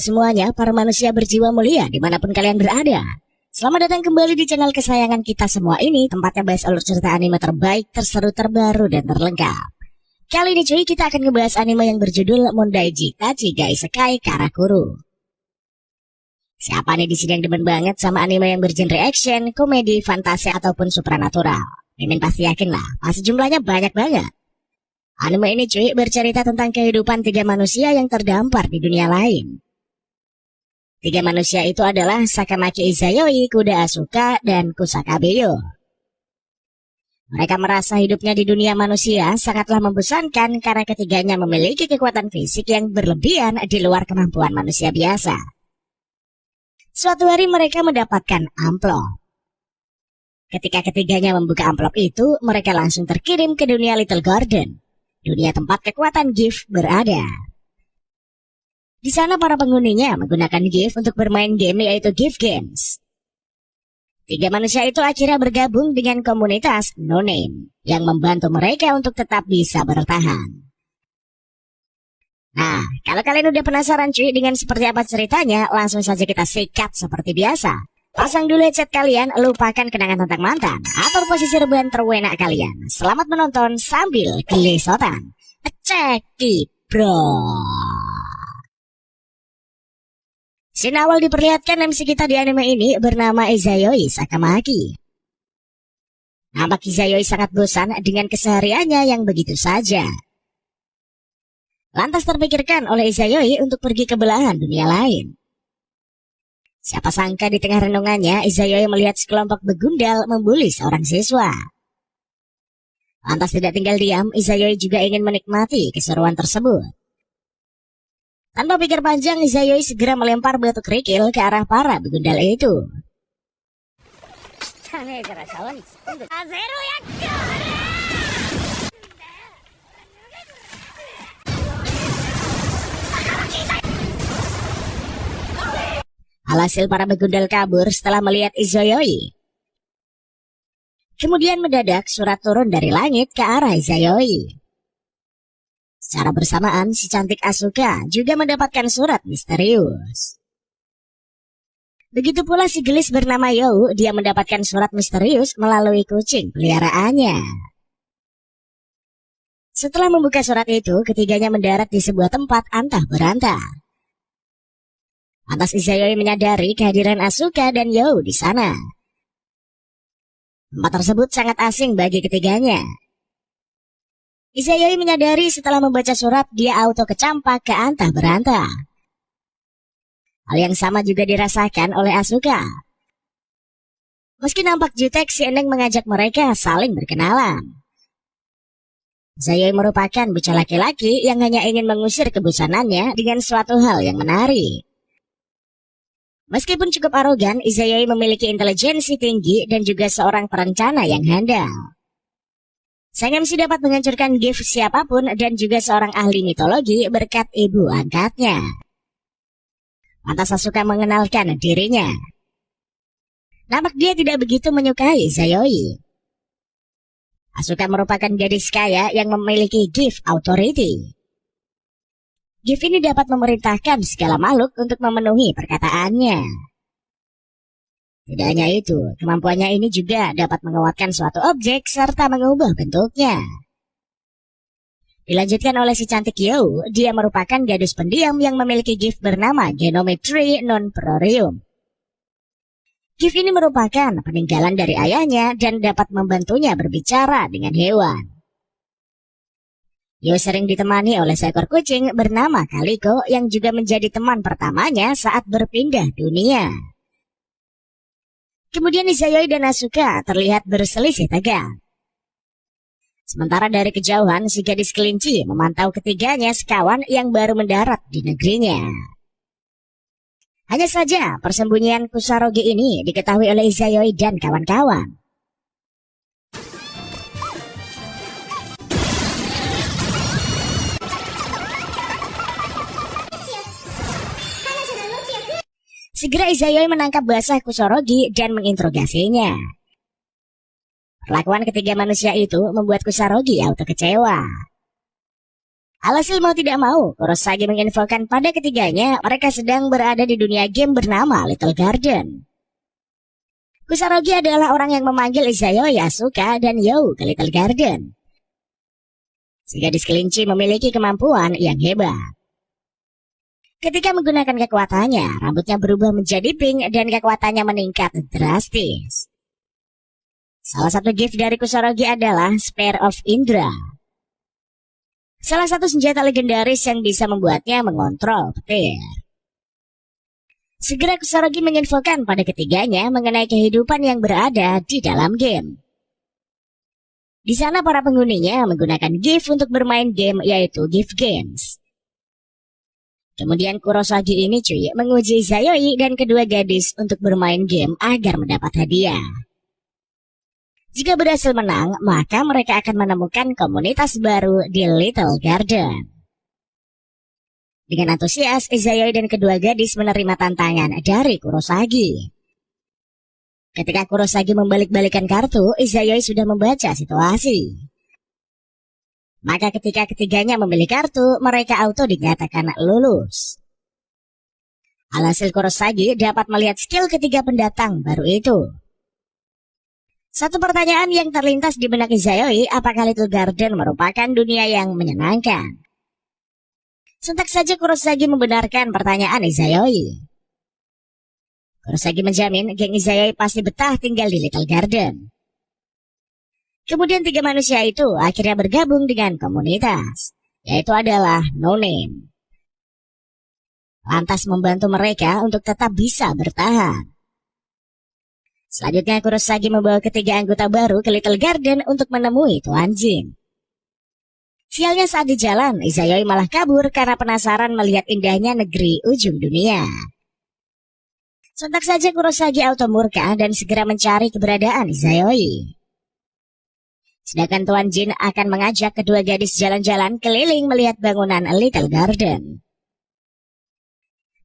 semuanya, para manusia berjiwa mulia dimanapun kalian berada. Selamat datang kembali di channel kesayangan kita semua ini, tempatnya bahas alur cerita anime terbaik, terseru, terbaru, dan terlengkap. Kali ini cuy, kita akan ngebahas anime yang berjudul Mondaiji Tachiga Isekai Karakuru. Siapa nih di sini yang demen banget sama anime yang bergenre action, komedi, fantasi, ataupun supranatural? Mimin pasti yakin lah, pasti jumlahnya banyak banget. Anime ini cuy bercerita tentang kehidupan tiga manusia yang terdampar di dunia lain. Tiga manusia itu adalah Sakamaki Izayoi, Kuda Asuka, dan Kusaka Beyo. Mereka merasa hidupnya di dunia manusia sangatlah membosankan karena ketiganya memiliki kekuatan fisik yang berlebihan di luar kemampuan manusia biasa. Suatu hari mereka mendapatkan amplop. Ketika ketiganya membuka amplop itu, mereka langsung terkirim ke dunia Little Garden, dunia tempat kekuatan gift berada. Di sana para penghuninya menggunakan gift untuk bermain game, yaitu gift games. Tiga manusia itu akhirnya bergabung dengan komunitas No Name yang membantu mereka untuk tetap bisa bertahan. Nah, kalau kalian udah penasaran cuy dengan seperti apa ceritanya, langsung saja kita sikat seperti biasa. Pasang dulu headset kalian, lupakan kenangan tentang mantan, atur posisi rebahan terwenak kalian. Selamat menonton sambil gelesotan. Cek bro. Scene awal diperlihatkan MC kita di anime ini bernama Izayoi Sakamaki. Nampak Izayoi sangat bosan dengan kesehariannya yang begitu saja. Lantas terpikirkan oleh Izayoi untuk pergi ke belahan dunia lain. Siapa sangka di tengah renungannya, Izayoi melihat sekelompok begundal membuli seorang siswa. Lantas tidak tinggal diam, Izayoi juga ingin menikmati keseruan tersebut. Tanpa pikir panjang, Izayoi segera melempar batu kerikil ke arah para begundal itu. Alhasil para begundal kabur setelah melihat Izayoi. Kemudian mendadak surat turun dari langit ke arah Izayoi. Secara bersamaan si cantik Asuka juga mendapatkan surat misterius. Begitu pula si gelis bernama You, dia mendapatkan surat misterius melalui kucing peliharaannya. Setelah membuka surat itu, ketiganya mendarat di sebuah tempat antah berantah. Lantas Izayoi menyadari kehadiran Asuka dan You di sana. Tempat tersebut sangat asing bagi ketiganya. Izayoi menyadari setelah membaca surat dia auto kecampak ke antah berantah. Hal yang sama juga dirasakan oleh Asuka. Meski nampak jutek, si Eneng mengajak mereka saling berkenalan. Izayoi merupakan bocah laki-laki yang hanya ingin mengusir kebosanannya dengan suatu hal yang menarik. Meskipun cukup arogan, Izayoi memiliki intelijensi tinggi dan juga seorang perencana yang handal. Sang MC dapat menghancurkan gift siapapun dan juga seorang ahli mitologi berkat ibu angkatnya. Lantas Asuka mengenalkan dirinya. Nampak dia tidak begitu menyukai Izayoi. Asuka merupakan gadis kaya yang memiliki gift authority. Gift ini dapat memerintahkan segala makhluk untuk memenuhi perkataannya. Tidak hanya itu, kemampuannya ini juga dapat menguatkan suatu objek serta mengubah bentuknya. Dilanjutkan oleh si cantik You, dia merupakan gadis pendiam yang memiliki gift bernama Genometry Non-Prorium. Gift ini merupakan peninggalan dari ayahnya dan dapat membantunya berbicara dengan hewan. You sering ditemani oleh seekor kucing bernama Kaliko yang juga menjadi teman pertamanya saat berpindah dunia. Kemudian Izayoi dan Asuka terlihat berselisih tegang. Sementara dari kejauhan si gadis kelinci memantau ketiganya sekawan yang baru mendarat di negerinya. Hanya saja persembunyian Kusarogi ini diketahui oleh Izayoi dan kawan-kawan. Segera Izayoi menangkap basah Kusorogi dan menginterogasinya. Perlakuan ketiga manusia itu membuat Kusorogi auto kecewa. Alhasil mau tidak mau, Kurosagi menginfokan pada ketiganya mereka sedang berada di dunia game bernama Little Garden. Kusarogi adalah orang yang memanggil Izayoi, Asuka, dan You ke Little Garden. Si gadis kelinci memiliki kemampuan yang hebat. Ketika menggunakan kekuatannya, rambutnya berubah menjadi pink dan kekuatannya meningkat drastis. Salah satu gift dari Kusarogi adalah Spear of Indra. Salah satu senjata legendaris yang bisa membuatnya mengontrol petir. Segera Kusarogi menginfokan pada ketiganya mengenai kehidupan yang berada di dalam game. Di sana para penghuninya menggunakan gift untuk bermain game, yaitu gift games. Kemudian Kurosagi ini menguji Izayoi dan kedua gadis untuk bermain game agar mendapat hadiah. Jika berhasil menang, maka mereka akan menemukan komunitas baru di Little Garden. Dengan antusias, Izayoi dan kedua gadis menerima tantangan dari Kurosagi. Ketika Kurosagi membalik-balikan kartu, Izayoi sudah membaca situasi. Maka ketika ketiganya memilih kartu, mereka auto dinyatakan lulus. Alhasil Kurosagi dapat melihat skill ketiga pendatang baru itu. Satu pertanyaan yang terlintas di benak Izayoi, apakah Little Garden merupakan dunia yang menyenangkan? Sontak saja Kurosagi membenarkan pertanyaan Izayoi. Kurosagi menjamin geng Izayoi pasti betah tinggal di Little Garden. Kemudian tiga manusia itu akhirnya bergabung dengan komunitas, yaitu adalah No Name. Lantas membantu mereka untuk tetap bisa bertahan. Selanjutnya Kurosagi membawa ketiga anggota baru ke Little Garden untuk menemui Tuan Jin. Sialnya saat di jalan, Izayoi malah kabur karena penasaran melihat indahnya negeri ujung dunia. Sontak saja Kurosagi auto murka dan segera mencari keberadaan Izayoi. Sedangkan Tuan Jin akan mengajak kedua gadis jalan-jalan keliling melihat bangunan Little Garden.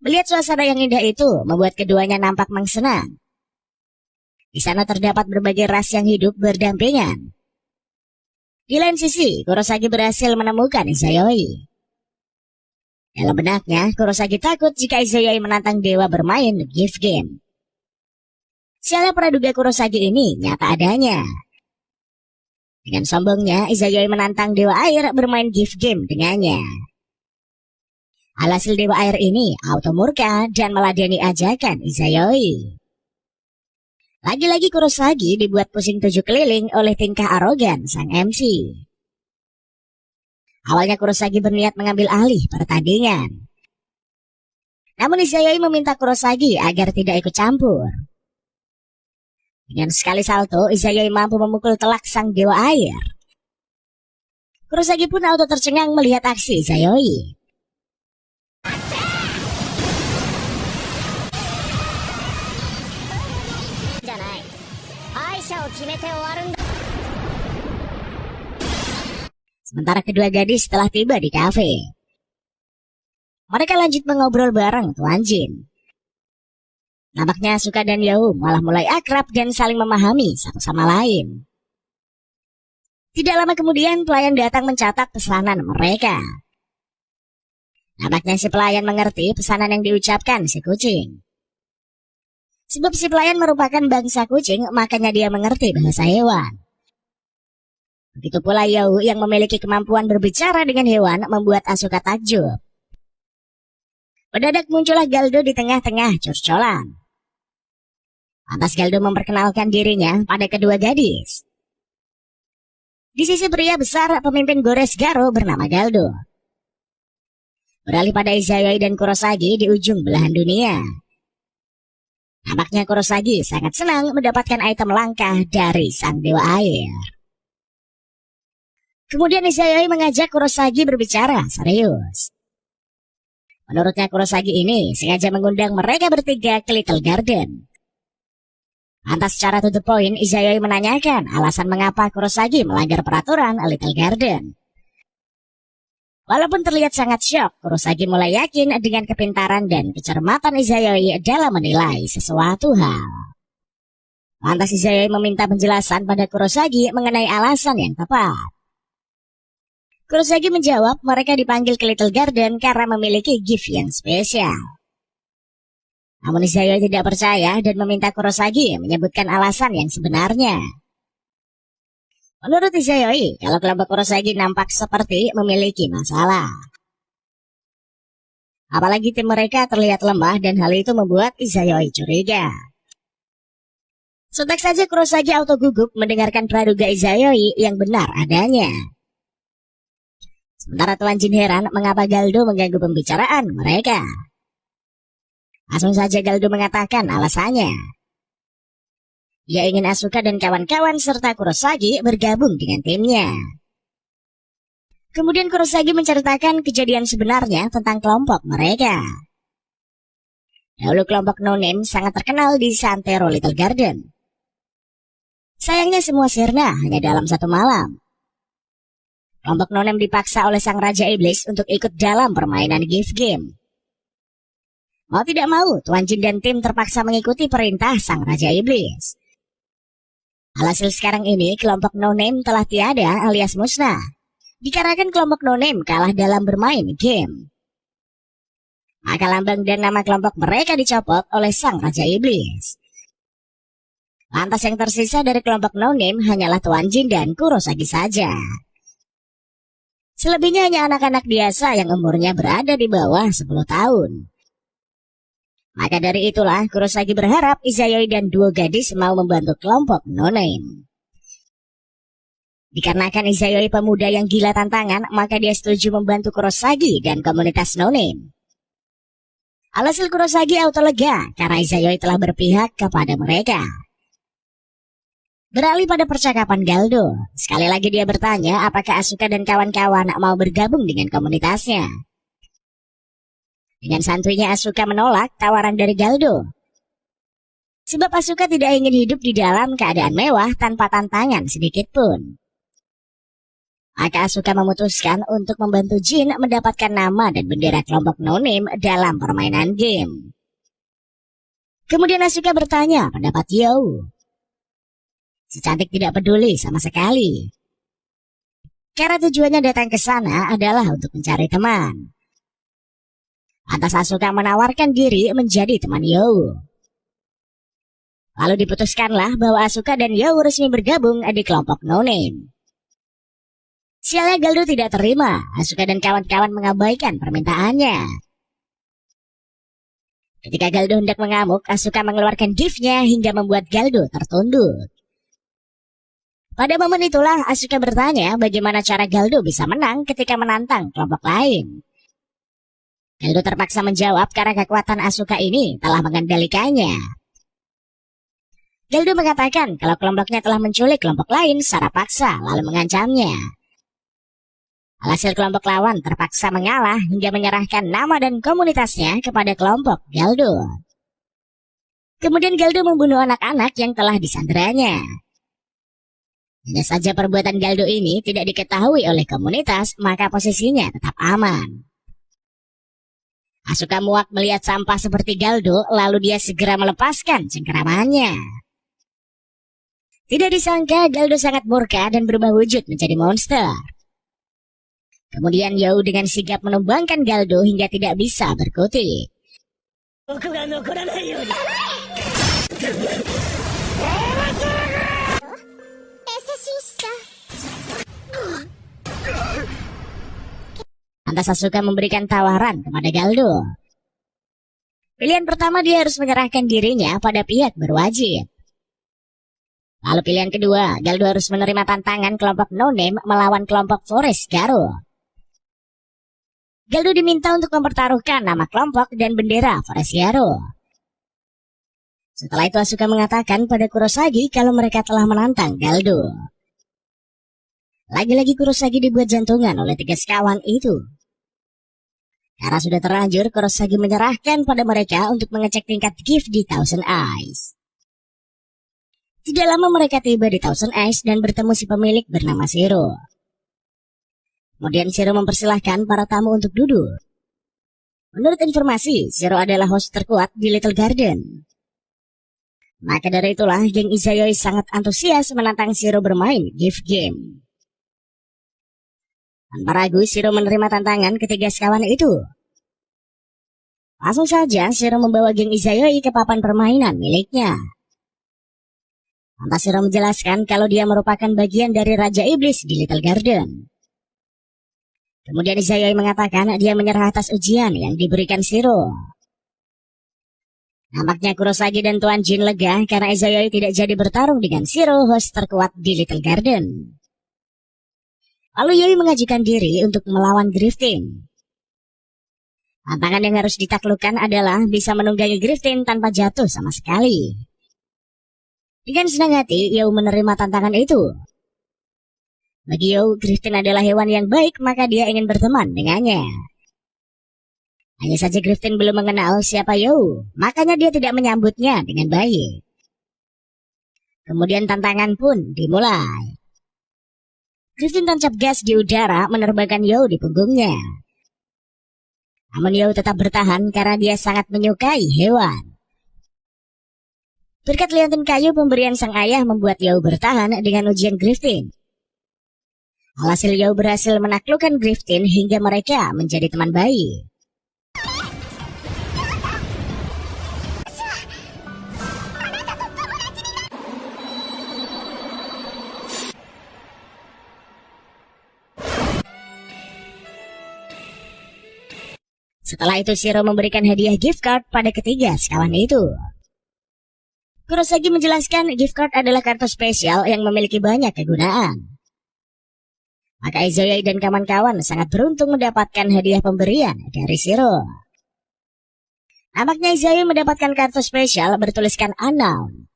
Melihat suasana yang indah itu membuat keduanya nampak mengsenang. Di sana terdapat berbagai ras yang hidup berdampingan. Di lain sisi, Kurosagi berhasil menemukan Izayoi. Dalam benaknya, Kurosagi takut jika Izayoi menantang dewa bermain gift game. Sialnya praduga Kurosagi ini nyata adanya. Dengan sombongnya, Izayoi menantang dewa air bermain gift game dengannya. Alhasil dewa air ini auto murka dan meladeni ajakan Izayoi. Lagi-lagi Kurosagi dibuat pusing tujuh keliling oleh tingkah arogan sang MC. Awalnya Kurosagi berniat mengambil alih pertandingan. Namun Izayoi meminta Kurosagi agar tidak ikut campur. Dengan sekali salto, Izayoi mampu memukul telak sang dewa air. Kurosagi pun auto tercengang melihat aksi Izayoi. Sementara kedua gadis telah tiba di kafe. Mereka lanjut mengobrol bareng Tuan Jin. Nampaknya Asuka dan You malah mulai akrab dan saling memahami satu sama lain. Tidak lama kemudian pelayan datang mencatat pesanan mereka. Nampaknya si pelayan mengerti pesanan yang diucapkan si kucing. Sebab si pelayan merupakan bangsa kucing, makanya dia mengerti bahasa hewan. Begitu pula You yang memiliki kemampuan berbicara dengan hewan membuat Asuka takjub. Mendadak muncullah Galdo di tengah-tengah curcolan. Lantas Galdo memperkenalkan dirinya pada kedua gadis. Di sisi pria besar, pemimpin Gores Garo bernama Galdo. Beralih pada Izayoi dan Kurosagi di ujung belahan dunia. Nampaknya Kurosagi sangat senang mendapatkan item langka dari sang dewa air. Kemudian Izayoi mengajak Kurosagi berbicara serius. Menurutnya Kurosagi ini sengaja mengundang mereka bertiga ke Little Garden. Lantas secara to the point, Izayoi menanyakan alasan mengapa Kurosagi melanggar peraturan Little Garden. Walaupun terlihat sangat syok, Kurosagi mulai yakin dengan kepintaran dan kecermatan Izayoi dalam menilai sesuatu hal. Lantas Izayoi meminta penjelasan pada Kurosagi mengenai alasan yang tepat. Kurosagi menjawab mereka dipanggil ke Little Garden karena memiliki gift yang spesial. Namun Izayoi tidak percaya dan meminta Kurosagi menyebutkan alasan yang sebenarnya. Menurut Izayoi, kalau kelompok Kurosagi nampak seperti memiliki masalah. Apalagi tim mereka terlihat lemah dan hal itu membuat Izayoi curiga. Sontak saja Kurosagi auto gugup mendengarkan praduga Izayoi yang benar adanya. Sementara Tuan Jin heran mengapa Galdo mengganggu pembicaraan mereka. Langsung saja Galdo mengatakan alasannya. Ia ingin Asuka dan kawan-kawan serta Kurosagi bergabung dengan timnya. Kemudian Kurosagi menceritakan kejadian sebenarnya tentang kelompok mereka. Dahulu kelompok No Name sangat terkenal di Santero Little Garden. Sayangnya semua sirna hanya dalam satu malam. Kelompok No Name dipaksa oleh Sang Raja Iblis untuk ikut dalam permainan gift game. Mau tidak mau, Tuan Jin dan tim terpaksa mengikuti perintah Sang Raja Iblis. Alhasil sekarang ini kelompok No Name telah tiada alias musnah, dikarenakan kelompok No Name kalah dalam bermain game. Maka lambang dan nama kelompok mereka dicopot oleh Sang Raja Iblis. Lantas yang tersisa dari kelompok No Name hanyalah Tuan Jin dan Kurosagi saja. Selebihnya hanya anak-anak biasa yang umurnya berada di bawah 10 tahun. Maka dari itulah Kurosagi berharap Izayoi dan dua gadis mau membantu kelompok No Name. Dikarenakan Izayoi pemuda yang gila tantangan, maka dia setuju membantu Kurosagi dan komunitas No Name. Alhasil Kurosagi auto lega karena Izayoi telah berpihak kepada mereka. Beralih pada percakapan Galdo, sekali lagi dia bertanya apakah Asuka dan kawan-kawan mau bergabung dengan komunitasnya. Dengan santuinya Asuka menolak tawaran dari Galdo. Sebab Asuka tidak ingin hidup di dalam keadaan mewah tanpa tantangan sedikit pun. Maka Asuka memutuskan untuk membantu Jin mendapatkan nama dan bendera kelompok No Name dalam permainan game. Kemudian Asuka bertanya pendapat You. Si cantik tidak peduli sama sekali. Karena tujuannya datang ke sana adalah untuk mencari teman. Lantas Asuka menawarkan diri menjadi teman You. Lalu diputuskanlah bahwa Asuka dan You resmi bergabung di kelompok No Name. Sialnya Galdo tidak terima, Asuka dan kawan-kawan mengabaikan permintaannya. Ketika Galdo hendak mengamuk, Asuka mengeluarkan gift-nya hingga membuat Galdo tertunduk. Pada momen itulah Asuka bertanya bagaimana cara Galdo bisa menang ketika menantang kelompok lain. Galdo terpaksa menjawab karena kekuatan Asuka ini telah mengendalikannya. Galdo mengatakan kalau kelompoknya telah menculik kelompok lain secara paksa lalu mengancamnya. Alhasil kelompok lawan terpaksa mengalah hingga menyerahkan nama dan komunitasnya kepada kelompok Galdo. Kemudian Galdo membunuh anak-anak yang telah disanderanya. Hanya saja perbuatan Galdo ini tidak diketahui oleh komunitas, maka posisinya tetap aman. Asuka muak melihat sampah seperti Galdo, lalu dia segera melepaskan cengkeramannya. Tidak disangka Galdo sangat murka dan berubah wujud menjadi monster. Kemudian You dengan sigap menumbangkan Galdo hingga tidak bisa berkutik. Lantas Asuka memberikan tawaran kepada Galdo. Pilihan pertama dia harus menyerahkan dirinya pada pihak berwajib. Lalu pilihan kedua, Galdo harus menerima tantangan kelompok No Name melawan kelompok Forest Garo. Galdo diminta untuk mempertaruhkan nama kelompok dan bendera Forest Garo. Setelah itu Asuka mengatakan pada Kurosagi kalau mereka telah menantang Galdo. Lagi-lagi Kurosagi dibuat jantungan oleh 3 sekawan itu. Karena sudah terlanjur, Kurosagi menyerahkan pada mereka untuk mengecek tingkat gift di Thousand Eyes. Tidak lama mereka tiba di Thousand Eyes dan bertemu si pemilik bernama Shiro. Kemudian Shiro mempersilahkan para tamu untuk duduk. Menurut informasi, Shiro adalah host terkuat di Little Garden. Maka dari itulah, geng Izayoi sangat antusias menantang Shiro bermain gift game. Tanpa ragu, Shiro menerima tantangan ketiga sekawan itu. Langsung saja, Shiro membawa geng Izayoi ke papan permainan miliknya. Lantas Shiro menjelaskan kalau dia merupakan bagian dari Raja Iblis di Little Garden. Kemudian Izayoi mengatakan dia menyerah atas ujian yang diberikan Shiro. Nampaknya Kurosagi dan Tuan Jin lega karena Izayoi tidak jadi bertarung dengan Shiro, host terkuat di Little Garden. Lalu Yoi mengajukan diri untuk melawan Griftin. Tantangan yang harus ditaklukkan adalah bisa menunggangi Griftin tanpa jatuh sama sekali. Dengan senang hati, Yoi menerima tantangan itu. Bagi Yoi, Griftin adalah hewan yang baik, maka dia ingin berteman dengannya. Hanya saja Griftin belum mengenal siapa Yoi, makanya dia tidak menyambutnya dengan baik. Kemudian tantangan pun dimulai. Griftin tancap gas di udara menerbangkan Yoi di punggungnya. Namun Yoi tetap bertahan karena dia sangat menyukai hewan. Berkat liontin kayu pemberian sang ayah membuat Yoi bertahan dengan ujian Griftin. Alhasil Yoi berhasil menaklukkan Griftin hingga mereka menjadi teman baik. Setelah itu Shiro memberikan hadiah gift card pada ketiga sekawan itu. Kurosagi menjelaskan gift card adalah kartu spesial yang memiliki banyak kegunaan. Maka Izayoi dan kawan-kawan sangat beruntung mendapatkan hadiah pemberian dari Shiro. Nampaknya Izayoi mendapatkan kartu spesial bertuliskan unknown.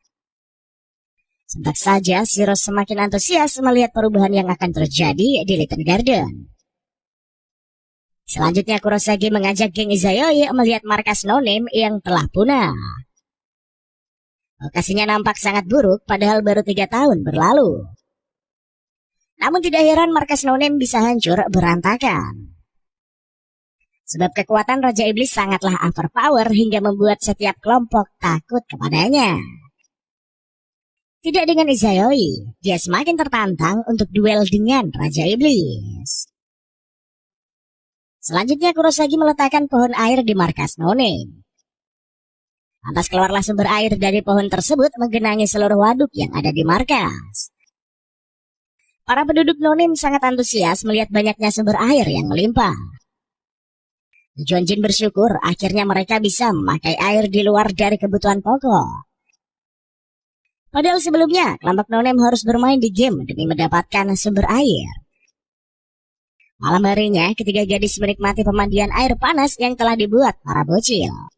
Sontak saja Shiro semakin antusias melihat perubahan yang akan terjadi di Little Garden. Selanjutnya Kurosagi mengajak geng Izayoi melihat markas No Name yang telah punah. Lokasinya nampak sangat buruk padahal baru 3 tahun berlalu. Namun tidak heran markas No Name bisa hancur berantakan. Sebab kekuatan Raja Iblis sangatlah overpower hingga membuat setiap kelompok takut kepadanya. Tidak dengan Izayoi, dia semakin tertantang untuk duel dengan Raja Iblis. Selanjutnya Kurosagi meletakkan pohon air di markas No Name. Lantas keluarlah sumber air dari pohon tersebut menggenangi seluruh waduk yang ada di markas. Para penduduk No Name sangat antusias melihat banyaknya sumber air yang melimpah. Tuan Jin bersyukur akhirnya mereka bisa memakai air di luar dari kebutuhan pokok. Padahal sebelumnya kelompok No Name harus bermain di game demi mendapatkan sumber air. Malam harinya, ketiga gadis menikmati pemandian air panas yang telah dibuat para bocil.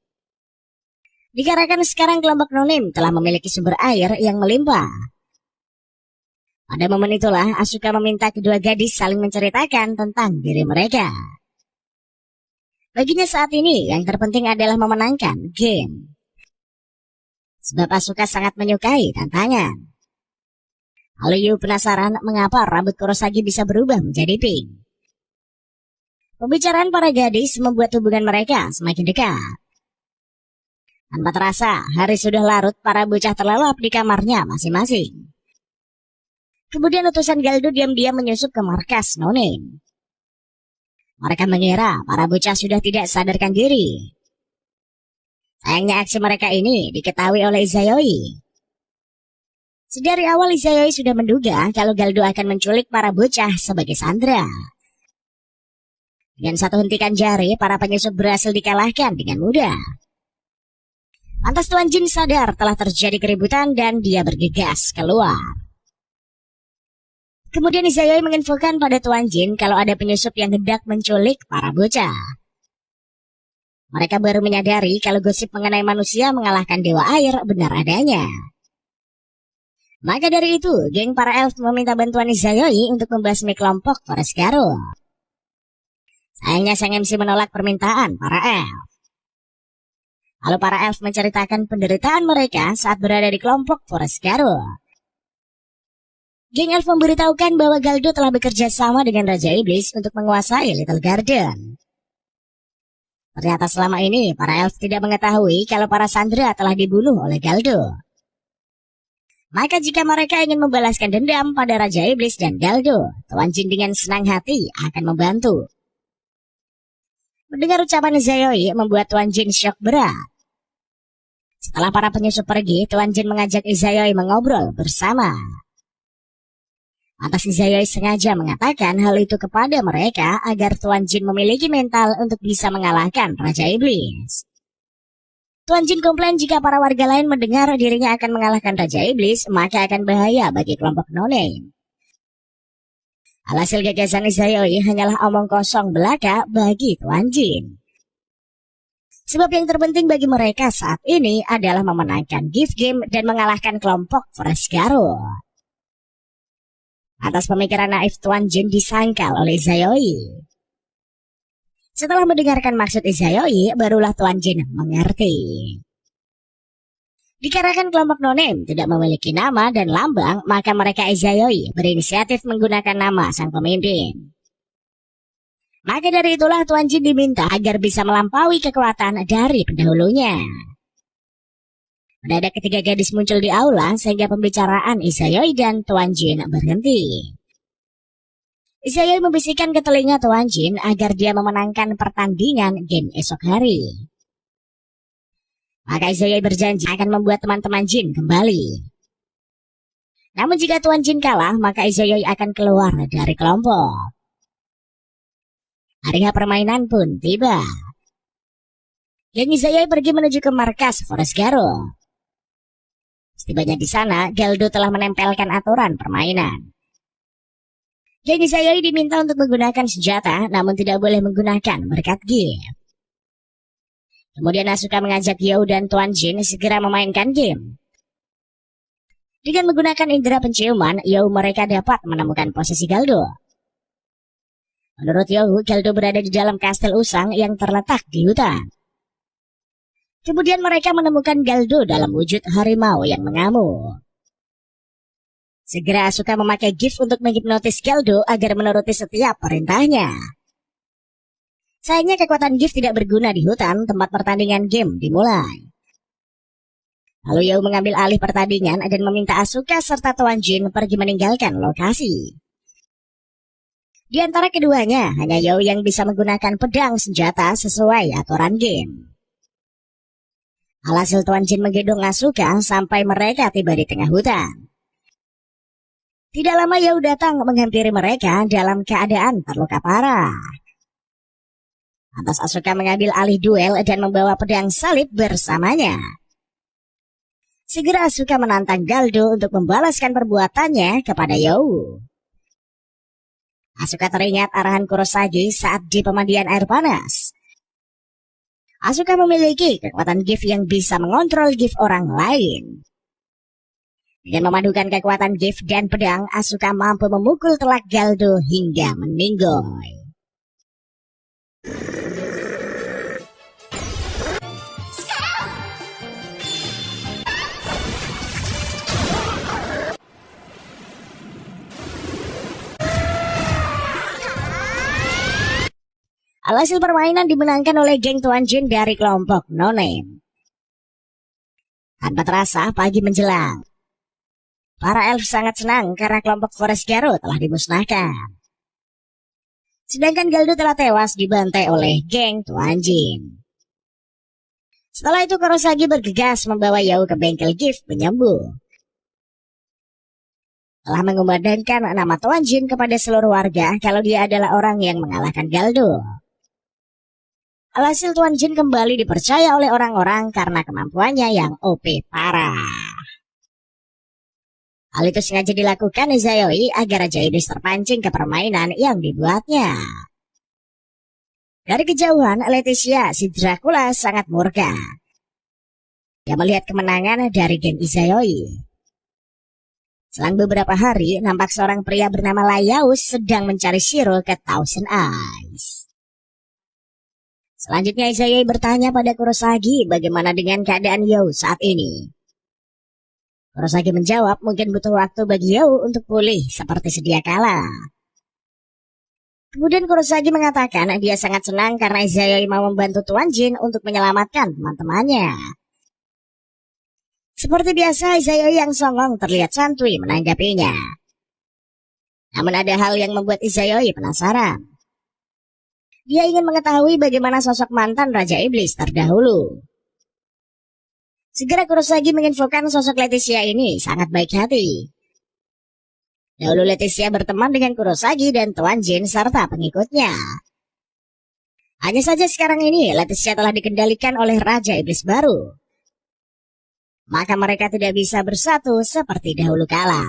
Dikarenakan sekarang kelompok No Name telah memiliki sumber air yang melimpah. Pada momen itulah, Asuka meminta kedua gadis saling menceritakan tentang diri mereka. Baginya saat ini, yang terpenting adalah memenangkan game. Sebab Asuka sangat menyukai tantangan. Lalu Yu penasaran mengapa rambut Kurosagi bisa berubah menjadi pink. Pembicaraan para gadis membuat hubungan mereka semakin dekat. Tanpa terasa, hari sudah larut, para bocah terlelap di kamarnya masing-masing. Kemudian utusan Galdo diam-diam menyusup ke markas No Name. Mereka mengira para bocah sudah tidak sadarkan diri. Sayangnya aksi mereka ini diketahui oleh Izayoi. Sedari awal Izayoi sudah menduga kalau Galdo akan menculik para bocah sebagai sandera. Dengan satu hentikan jari, para penyusup berhasil dikalahkan dengan mudah. Lantas Tuan Jin sadar telah terjadi keributan dan dia bergegas keluar. Kemudian Izayoi menginfokan pada Tuan Jin kalau ada penyusup yang hendak menculik para bocah. Mereka baru menyadari kalau gosip mengenai manusia mengalahkan dewa air benar adanya. Maka dari itu, geng para elf meminta bantuan Izayoi untuk membasmi kelompok Forest Garo. Sayangnya sang MC menolak permintaan para elf. Lalu para elf menceritakan penderitaan mereka saat berada di kelompok Forest Garo. Geng elf memberitahukan bahwa Galdo telah bekerja sama dengan Raja Iblis untuk menguasai Little Garden. Ternyata selama ini para elf tidak mengetahui kalau para sandera telah dibunuh oleh Galdo. Maka jika mereka ingin membalaskan dendam pada Raja Iblis dan Galdo, Tuan Jin dengan senang hati akan membantu. Mendengar ucapan Izayoi membuat Tuan Jin syok berat. Setelah para penyusup pergi, Tuan Jin mengajak Izayoi mengobrol bersama. Atas Izayoi sengaja mengatakan hal itu kepada mereka agar Tuan Jin memiliki mental untuk bisa mengalahkan Raja Iblis. Tuan Jin komplain jika para warga lain mendengar dirinya akan mengalahkan Raja Iblis, maka akan bahaya bagi kelompok no-name. Alhasil gagasan Izayoi hanyalah omong kosong belaka bagi Tuan Jin. Sebab yang terpenting bagi mereka saat ini adalah memenangkan gift game dan mengalahkan kelompok Forest Garo. Atas pemikiran naif Tuan Jin disangkal oleh Izayoi. Setelah mendengarkan maksud Izayoi, barulah Tuan Jin mengerti. Dikarenakan kelompok no-name tidak memiliki nama dan lambang, maka mereka Izayoi berinisiatif menggunakan nama sang pemimpin. Maka dari itulah Tuan Jin diminta agar bisa melampaui kekuatan dari pendahulunya. Mendadak ketiga gadis muncul di aula sehingga pembicaraan Izayoi dan Tuan Jin berhenti. Izayoi membisikkan ke telinga Tuan Jin agar dia memenangkan pertandingan game esok hari. Maka Izayoi berjanji akan membuat teman-teman Jin kembali. Namun jika Tuan Jin kalah, maka Izayoi akan keluar dari kelompok. Hari H permainan pun tiba. Geng Izayoi pergi menuju ke markas Forest Garo. Setibanya di sana, Galdo telah menempelkan aturan permainan. Geng Izayoi diminta untuk menggunakan senjata, namun tidak boleh menggunakan berkat gift. Kemudian Asuka mengajak You dan Tuan Jin segera memainkan game. Dengan menggunakan indera penciuman, You mereka dapat menemukan posisi Galdo. Menurut You, Galdo berada di dalam kastil usang yang terletak di hutan. Kemudian mereka menemukan Galdo dalam wujud harimau yang mengamuk. Segera Asuka memakai gift untuk menghipnotis Galdo agar menuruti setiap perintahnya. Sayangnya kekuatan gift tidak berguna di hutan tempat pertandingan game dimulai. Lalu You mengambil alih pertandingan dan meminta Asuka serta Tuan Jin pergi meninggalkan lokasi. Di antara keduanya, hanya You yang bisa menggunakan pedang senjata sesuai aturan game. Alhasil Tuan Jin menggendong Asuka sampai mereka tiba di tengah hutan. Tidak lama You datang menghampiri mereka dalam keadaan terluka parah. Lantas Asuka mengambil alih duel dan membawa pedang salib bersamanya. Segera Asuka menantang Galdo untuk membalaskan perbuatannya kepada You. Asuka teringat arahan Kurosagi saat di pemandian air panas. Asuka memiliki kekuatan gift yang bisa mengontrol gift orang lain. Dengan memadukan kekuatan gift dan pedang, Asuka mampu memukul telak Galdo hingga meninggoy. Alhasil permainan dimenangkan oleh geng Tuan Jin dari kelompok no-name. Tanpa terasa pagi menjelang. Para elf sangat senang karena kelompok Forest Garo telah dimusnahkan. Sedangkan Galdo telah tewas dibantai oleh geng Tuan Jin. Setelah itu Kurosagi bergegas membawa You ke bengkel gift penyembuh. Telah mengumandangkan nama Tuan Jin kepada seluruh warga kalau dia adalah orang yang mengalahkan Galdo. Alhasil Tuan Jin kembali dipercaya oleh orang-orang karena kemampuannya yang OP parah. Hal itu sengaja dilakukan Izayoi agar Raja Iblis terpancing ke permainan yang dibuatnya. Dari kejauhan, Leticia, si Dracula, sangat murka. Dia melihat kemenangan dari geng Izayoi. Selang beberapa hari, nampak seorang pria bernama Layaus sedang mencari Shiro ke Thousand Eyes. Selanjutnya Izayoi bertanya pada Kurosagi bagaimana dengan keadaan You saat ini. Kurosagi menjawab mungkin butuh waktu bagi You untuk pulih seperti sedia kala. Kemudian Kurosagi mengatakan dia sangat senang karena Izayoi mau membantu Tuan Jin untuk menyelamatkan teman-temannya. Seperti biasa, Izayoi yang songong terlihat santuy menanggapinya. Namun ada hal yang membuat Izayoi penasaran. Dia ingin mengetahui bagaimana sosok mantan Raja Iblis terdahulu. Segera Kurosagi menginfokan sosok Leticia ini sangat baik hati. Dahulu Leticia berteman dengan Kurosagi dan Tuan Jin serta pengikutnya. Hanya saja sekarang ini Leticia telah dikendalikan oleh Raja Iblis baru. Maka mereka tidak bisa bersatu seperti dahulu kala.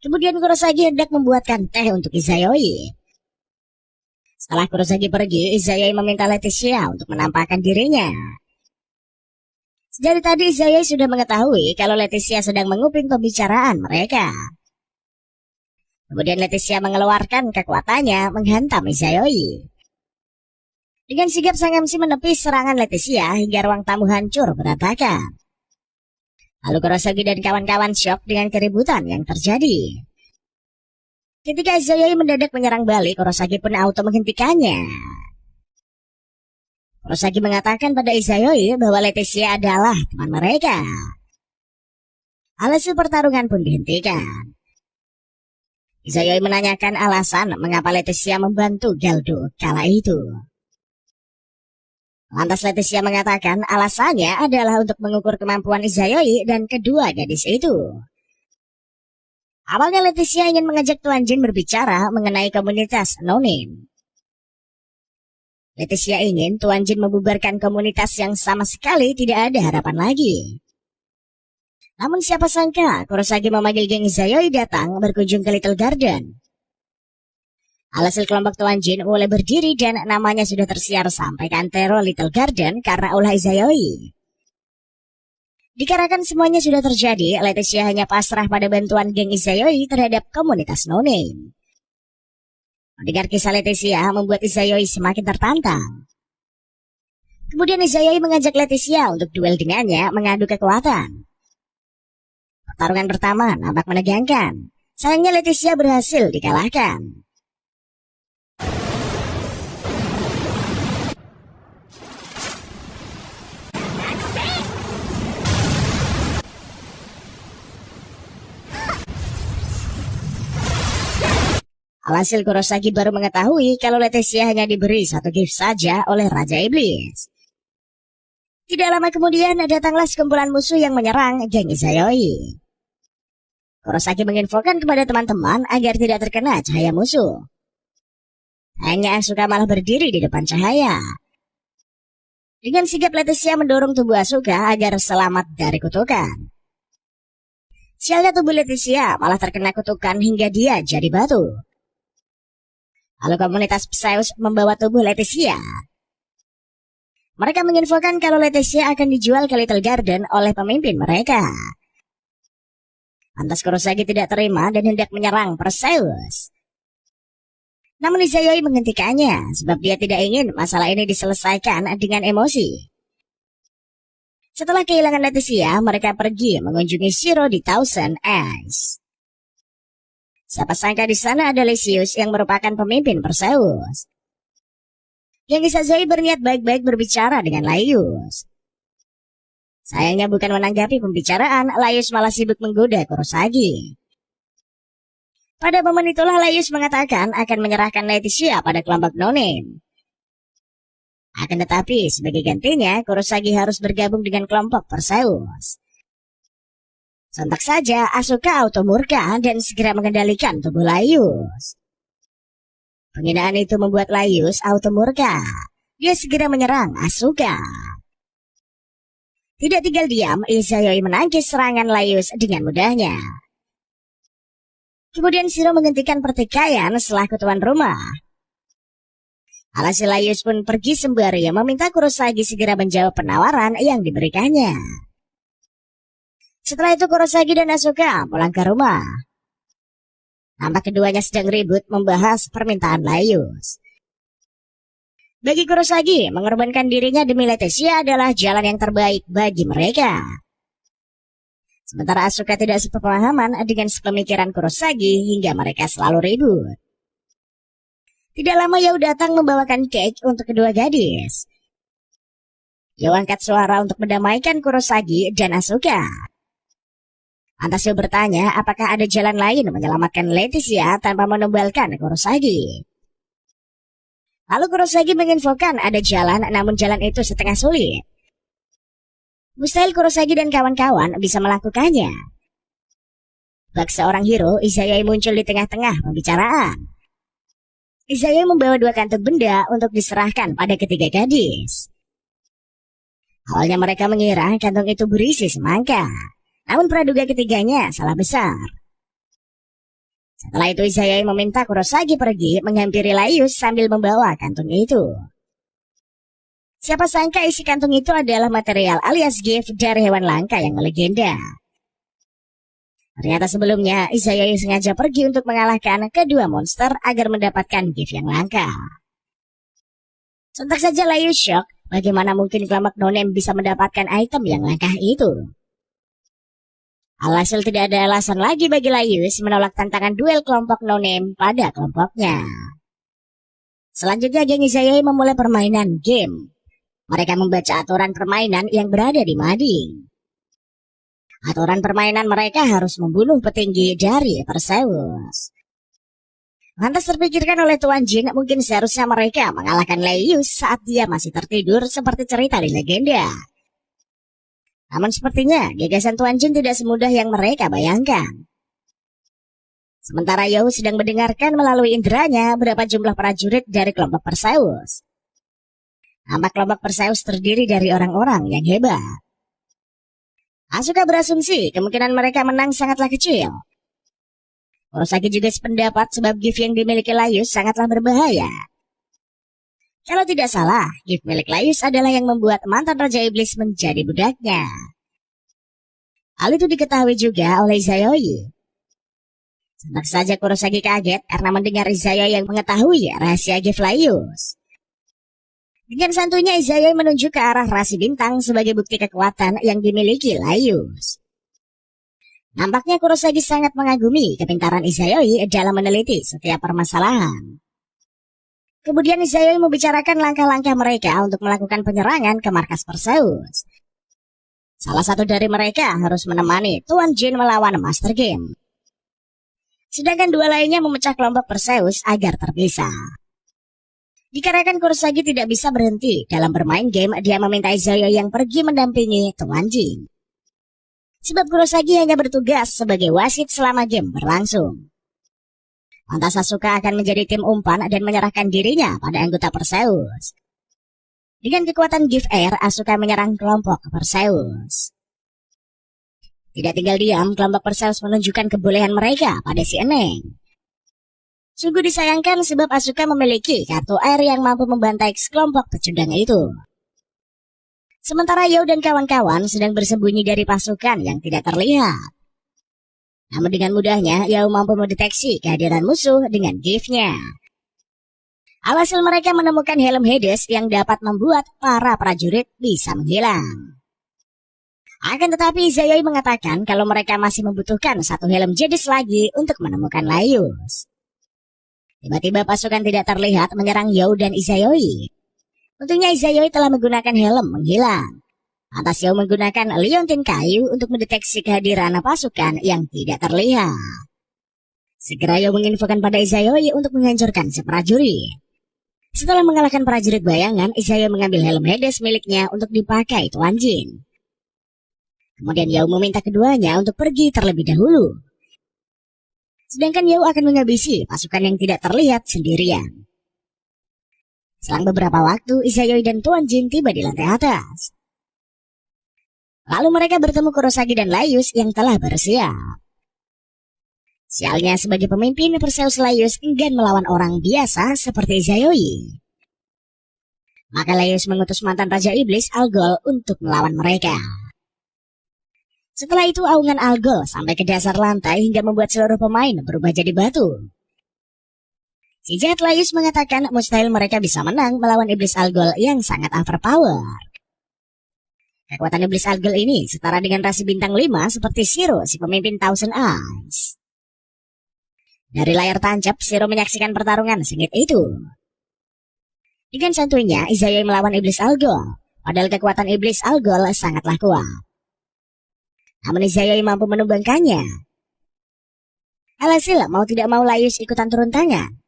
Kemudian Kurosagi hendak membuatkan teh untuk Izayoi. Setelah Kurosagi pergi, Izayoi meminta Leticia untuk menampakkan dirinya. Dari tadi Izayoi sudah mengetahui kalau Leticia sedang menguping pembicaraan mereka. Kemudian Leticia mengeluarkan kekuatannya menghantam Izayoi. Dengan sigap sang MC menepis serangan Leticia hingga ruang tamu hancur berantakan. Lalu Kurosagi dan kawan-kawan syok dengan keributan yang terjadi. Ketika Izayoi mendadak menyerang balik, Kurosagi pun auto menghentikannya. Kurosagi mengatakan pada Izayoi bahwa Leticia adalah teman mereka. Alhasil pertarungan pun dihentikan. Izayoi menanyakan alasan mengapa Leticia membantu Galdo kala itu. Lantas Leticia mengatakan alasannya adalah untuk mengukur kemampuan Izayoi dan kedua gadis itu. Awalnya Leticia ingin mengajak Tuan Jin berbicara mengenai komunitas No-Name. Leticia ingin Tuan Jin membubarkan komunitas yang sama sekali tidak ada harapan lagi. Namun siapa sangka Kurosagi memanggil geng Izayoi datang berkunjung ke Little Garden. Alhasil kelompok Tuan Jin mulai berdiri dan namanya sudah tersiar sampai ke antero Little Garden karena ulah Izayoi. Dikarenakan semuanya sudah terjadi, Leticia hanya pasrah pada bantuan geng Izayoi terhadap komunitas No-Name. Mendengar kisah Leticia membuat Izayoi semakin tertantang. Kemudian Izayoi mengajak Leticia untuk duel dengannya mengadu kekuatan. Pertarungan pertama nampak menegangkan. Sayangnya Leticia berhasil dikalahkan. Alhasil Kurosagi baru mengetahui kalau Leticia hanya diberi satu gift saja oleh Raja Iblis. Tidak lama kemudian datanglah sekumpulan musuh yang menyerang geng Izayoi. Kurosagi menginfokan kepada teman-teman agar tidak terkena cahaya musuh. Hanya Asuka malah berdiri di depan cahaya. Dengan sigap Leticia mendorong tubuh Asuka agar selamat dari kutukan. Sialnya tubuh Leticia malah terkena kutukan hingga dia jadi batu. Lalu komunitas Pseus membawa tubuh Leticia. Mereka menginfokan kalau Leticia akan dijual ke Little Garden oleh pemimpin mereka. Lantas Kurosagi tidak terima dan hendak menyerang Perseus. Namun Izayoi menghentikannya sebab dia tidak ingin masalah ini diselesaikan dengan emosi. Setelah kehilangan Leticia, mereka pergi mengunjungi Shiro di Thousand Eyes. Siapa sangka di sana ada Lysius yang merupakan pemimpin Perseus. Geng Izayoi berniat baik-baik berbicara dengan Laius. Sayangnya bukan menanggapi pembicaraan, Laius malah sibuk menggoda Kurosagi. Pada momen itulah Laius mengatakan akan menyerahkan Leticia pada kelompok No-Name. Akan tetapi sebagai gantinya Kurosagi harus bergabung dengan kelompok Perseus. Sontak saja Asuka auto murka dan segera mengendalikan tubuh Laius. Penghinaan itu membuat Laius auto murka. Dia segera menyerang Asuka. Tidak tinggal diam, Izayoi menangkis serangan Laius dengan mudahnya. Kemudian Shiro menghentikan pertikaian selaku tuan rumah. Alhasil Laius pun pergi sembari meminta Kurosagi segera menjawab penawaran yang diberikannya. Setelah itu Kurosagi dan Asuka pulang ke rumah. Nampak keduanya sedang ribut membahas permintaan Laius. Bagi Kurosagi, mengorbankan dirinya demi Leticia adalah jalan yang terbaik bagi mereka. Sementara Asuka tidak sepemahaman dengan sepemikiran Kurosagi hingga mereka selalu ribut. Tidak lama Yao datang membawakan cake untuk kedua gadis. Yo angkat suara untuk mendamaikan Kurosagi dan Asuka. Lantas Yo bertanya apakah ada jalan lain menyelamatkan Leticia tanpa menumbalkan Kurosagi. Lalu Kurosagi menginfokan ada jalan, namun jalan itu setengah sulit. Mustahil Kurosagi dan kawan-kawan bisa melakukannya. Bak seorang hero, Izayai muncul di tengah-tengah pembicaraan. Izayai membawa 2 kantung benda untuk diserahkan pada ketiga gadis. Awalnya mereka mengira kantong itu berisi semangka, namun praduga ketiganya salah besar. Setelah itu Izayai meminta Kurosagi pergi menghampiri Laius sambil membawa kantung itu. Siapa sangka isi kantung itu adalah material alias gift dari hewan langka yang melegenda. Ternyata sebelumnya Izayai sengaja pergi untuk mengalahkan kedua monster agar mendapatkan gift yang langka. Sontak saja Laius shock, bagaimana mungkin kelompok no-name bisa mendapatkan item yang langka itu. Alhasil tidak ada alasan lagi bagi Laius menolak tantangan duel kelompok no-name pada kelompoknya. Selanjutnya geng Izayai memulai permainan game. Mereka membaca aturan permainan yang berada di mading. Aturan permainan mereka harus membunuh petinggi dari Perseus. Lantas terpikirkan oleh Tuan Jin mungkin seharusnya mereka mengalahkan Laius saat dia masih tertidur seperti cerita di legenda. Namun sepertinya gagasan Tuan Jin tidak semudah yang mereka bayangkan. Sementara Yo sedang mendengarkan melalui inderanya berapa jumlah prajurit dari kelompok Perseus. Nampak kelompok Perseus terdiri dari orang-orang yang hebat. Asuka berasumsi kemungkinan mereka menang sangatlah kecil. Kurosagi juga sependapat sebab gift yang dimiliki Laius sangatlah berbahaya. Kalau tidak salah, gift milik Laius adalah yang membuat mantan Raja Iblis menjadi budaknya. Hal itu diketahui juga oleh Izayoi. Sontak saja Kurosagi kaget karena mendengar Izayoi yang mengetahui rahasia gift Laius. Dengan santuinya Izayoi menunjuk ke arah rasi bintang sebagai bukti kekuatan yang dimiliki Laius. Nampaknya Kurosagi sangat mengagumi kepintaran Izayoi dalam meneliti setiap permasalahan. Kemudian Izayoi membicarakan langkah-langkah mereka untuk melakukan penyerangan ke markas Perseus. Salah satu dari mereka harus menemani Tuan Jin melawan Master Game. Sedangkan 2 lainnya memecah kelompok Perseus agar terpisah. Dikarenakan Kurosagi tidak bisa berhenti dalam bermain game, dia meminta Izayoi yang pergi mendampingi Tuan Jin. Sebab Kurosagi hanya bertugas sebagai wasit selama game berlangsung. Lantas Asuka akan menjadi tim umpan dan menyerahkan dirinya pada anggota Perseus. Dengan kekuatan Gift Air, Asuka menyerang kelompok Perseus. Tidak tinggal diam, kelompok Perseus menunjukkan kebolehan mereka pada si Eneng. Sungguh disayangkan sebab Asuka memiliki kartu air yang mampu membantai kelompok pecundang itu. Sementara Yo dan kawan-kawan sedang bersembunyi dari pasukan yang tidak terlihat. Namun dengan mudahnya, Yao mampu mendeteksi kehadiran musuh dengan gift-nya. Alhasil mereka menemukan helm Hades yang dapat membuat para prajurit bisa menghilang. Akan tetapi Izayoi mengatakan kalau mereka masih membutuhkan 1 helm Hades lagi untuk menemukan Laius. Tiba-tiba pasukan tidak terlihat menyerang Yo dan Izayoi. Untungnya Izayoi telah menggunakan helm menghilang. Lantas Yo menggunakan liontin kayu untuk mendeteksi kehadiran pasukan yang tidak terlihat. Segera Yo menginfokan pada Izayoi untuk menghancurkan si prajurit. Setelah mengalahkan prajurit bayangan, Izayoi mengambil helm Hades miliknya untuk dipakai Tuan Jin. Kemudian Yo meminta keduanya untuk pergi terlebih dahulu. Sedangkan Yo akan menghabisi pasukan yang tidak terlihat sendirian. Selang beberapa waktu, Izayoi dan Tuan Jin tiba di lantai atas. Lalu mereka bertemu Kurosagi dan Laius yang telah bersiap. Sialnya sebagai pemimpin Perseus, Laius enggan melawan orang biasa seperti Izayoi. Maka Laius mengutus mantan Raja Iblis Algol untuk melawan mereka. Setelah itu aungan Algol sampai ke dasar lantai hingga membuat seluruh pemain berubah jadi batu. Si jahat Laius mengatakan mustahil mereka bisa menang melawan Iblis Algol yang sangat overpower. Kekuatan Iblis Algol ini setara dengan rasi bintang 5 seperti Shiro, si pemimpin Thousand Eyes. Dari layar tancap, Shiro menyaksikan pertarungan sengit itu. Dengan santuinya, Izayoi melawan Iblis Algol. Padahal kekuatan iblis Algol sangatlah kuat. Namun Izayoi mampu menumbangkannya. Alhasil mau tidak mau Laius ikutan turun tangan.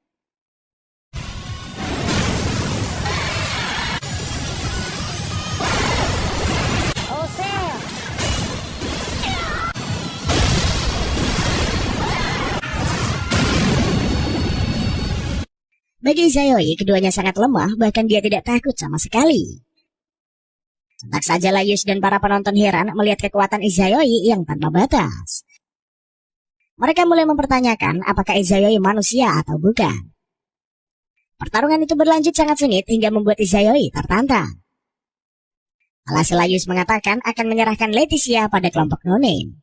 Bagi Izayoi, keduanya sangat lemah, bahkan dia tidak takut sama sekali. Sontak saja Laius dan para penonton heran melihat kekuatan Izayoi yang tanpa batas. Mereka mulai mempertanyakan apakah Izayoi manusia atau bukan. Pertarungan itu berlanjut sangat sengit hingga membuat Izayoi tertantang. Alhasil Laius mengatakan akan menyerahkan Leticia pada kelompok No Name.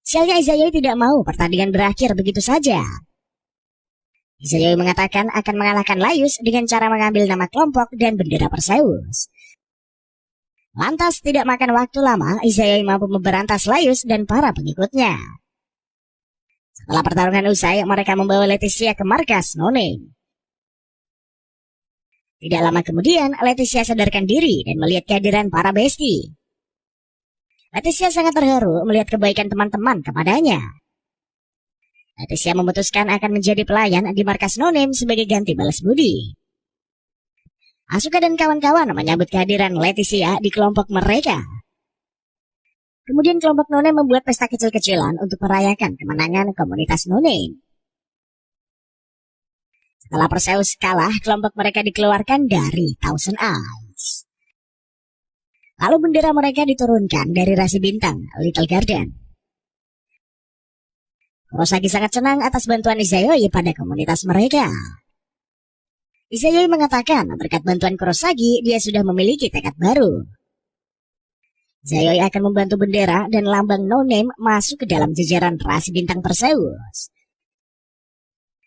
Sialnya Izayoi tidak mau pertandingan berakhir begitu saja. Izayoi mengatakan akan mengalahkan Laius dengan cara mengambil nama kelompok dan bendera Perseus. Lantas tidak makan waktu lama, Izayoi mampu memberantas Laius dan para pengikutnya. Setelah pertarungan usai, mereka membawa Leticia ke markas No Name. Tidak lama kemudian, Leticia sadarkan diri dan melihat kehadiran para besti. Leticia sangat terharu melihat kebaikan teman-teman kepadanya. Leticia memutuskan akan menjadi pelayan di markas No Name sebagai ganti balas budi. Asuka dan kawan-kawan menyambut kehadiran Leticia di kelompok mereka. Kemudian kelompok No Name membuat pesta kecil-kecilan untuk merayakan kemenangan komunitas No Name. Setelah Perseus kalah, kelompok mereka dikeluarkan dari Thousand Eyes. Lalu bendera mereka diturunkan dari rasi bintang, Little Garden. Kurosagi sangat senang atas bantuan Izayoi pada komunitas mereka. Izayoi mengatakan berkat bantuan Kurosagi, dia sudah memiliki tekad baru. Izayoi akan membantu bendera dan lambang No Name masuk ke dalam jajaran rasi bintang Perseus.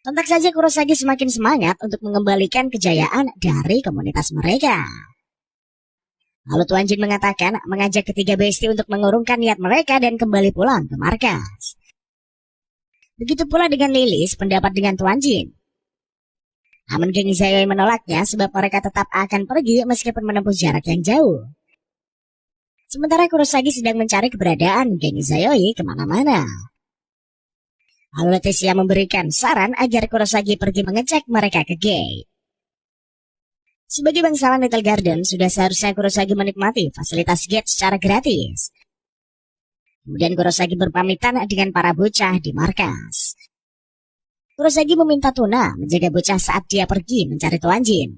Sontak saja Kurosagi semakin semangat untuk mengembalikan kejayaan dari komunitas mereka. Lalu Tuan Jin mengatakan mengajak ketiga besti untuk mengurungkan niat mereka dan kembali pulang ke markas. Begitu pula dengan Lilis pendapat dengan Tuan Jin. Namun geng Izayoi menolaknya sebab mereka tetap akan pergi meskipun menempuh jarak yang jauh. Sementara Kurosagi sedang mencari keberadaan geng Izayoi kemana-mana. Lalu Leticia memberikan saran agar Kurosagi pergi mengecek mereka ke gate. Sebagai bangsawan Little Garden, sudah seharusnya Kurosagi menikmati fasilitas gate secara gratis. Kemudian Kurosagi berpamitan dengan para bocah di markas. Kurosagi meminta Tuna menjaga bocah saat dia pergi mencari Tuan Jin.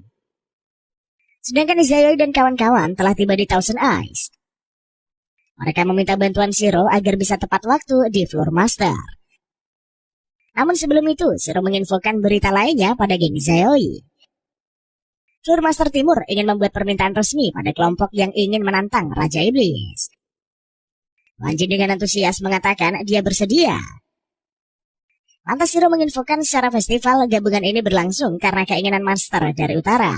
Sedangkan Izayoi dan kawan-kawan telah tiba di Thousand Eyes. Mereka meminta bantuan Shiro agar bisa tepat waktu di Floor Master. Namun sebelum itu, Shiro menginfokan berita lainnya pada geng Izayoi. Floor Master Timur ingin membuat permintaan resmi pada kelompok yang ingin menantang Raja Iblis. Tuan Jin dengan antusias mengatakan dia bersedia. Lantas Shiro menginfokan secara festival gabungan ini berlangsung karena keinginan Master dari utara.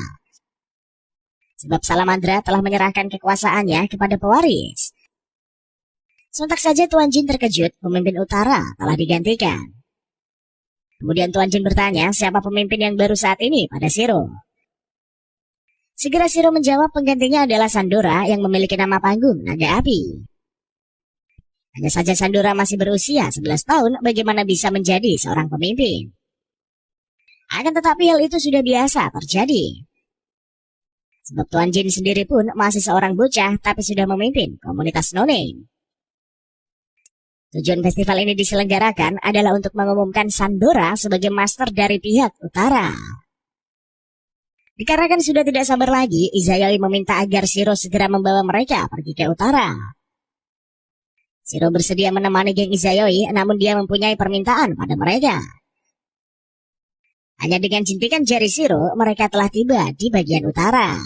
Sebab Salamandra telah menyerahkan kekuasaannya kepada pewaris. Sontak saja Tuan Jin terkejut, pemimpin utara telah digantikan. Kemudian Tuan Jin bertanya siapa pemimpin yang baru saat ini pada Shiro. Segera Shiro menjawab penggantinya adalah Sandora yang memiliki nama panggung Naga Api. Hanya saja Sandora masih berusia 11 tahun, bagaimana bisa menjadi seorang pemimpin? Akan tetapi hal itu sudah biasa terjadi. Sebab Tuan Jin sendiri pun masih seorang bocah, tapi sudah memimpin komunitas No Name. Tujuan festival ini diselenggarakan adalah untuk mengumumkan Sandora sebagai master dari pihak utara. Dikarenakan sudah tidak sabar lagi, Izayoi meminta agar Shiro segera membawa mereka pergi ke utara. Shiro bersedia menemani geng Izayoi, namun dia mempunyai permintaan pada mereka. Hanya dengan jentikan jari Shiro, mereka telah tiba di bagian utara.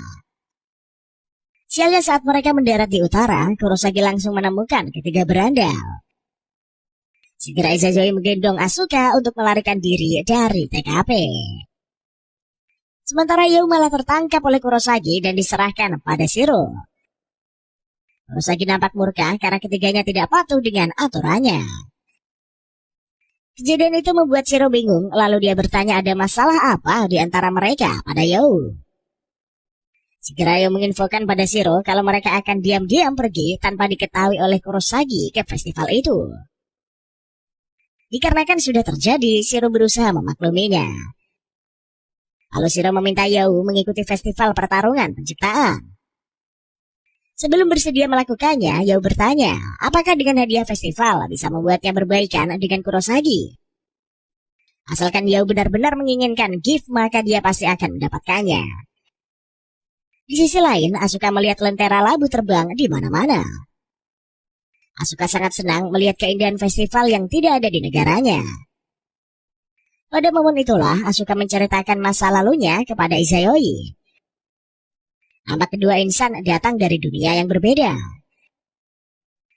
Sialnya saat mereka mendarat di utara, Kurosagi langsung menemukan ketiga berandal. Segera Izayoi menggendong Asuka untuk melarikan diri dari TKP. Sementara Yu malah tertangkap oleh Kurosagi dan diserahkan pada Shiro. Kurosagi nampak murka karena ketiganya tidak patuh dengan aturannya. Kejadian itu membuat Shiro bingung, lalu dia bertanya ada masalah apa di antara mereka pada Yu. Segera Yao menginfokan pada Shiro kalau mereka akan diam-diam pergi tanpa diketahui oleh Kurosagi ke festival itu. Dikarenakan sudah terjadi, Shiro berusaha memakluminya. Lalu Shiro meminta Yao mengikuti festival pertarungan penciptaan. Sebelum bersedia melakukannya, Yao bertanya, apakah dengan hadiah festival bisa membuatnya berbaikan dengan Kurosagi? Asalkan Yao benar-benar menginginkan gift, maka dia pasti akan mendapatkannya. Di sisi lain, Asuka melihat lentera labu terbang di mana-mana. Asuka sangat senang melihat keindahan festival yang tidak ada di negaranya. Pada momen itulah, Asuka menceritakan masa lalunya kepada Izayoi. Nampak kedua insan datang dari dunia yang berbeda.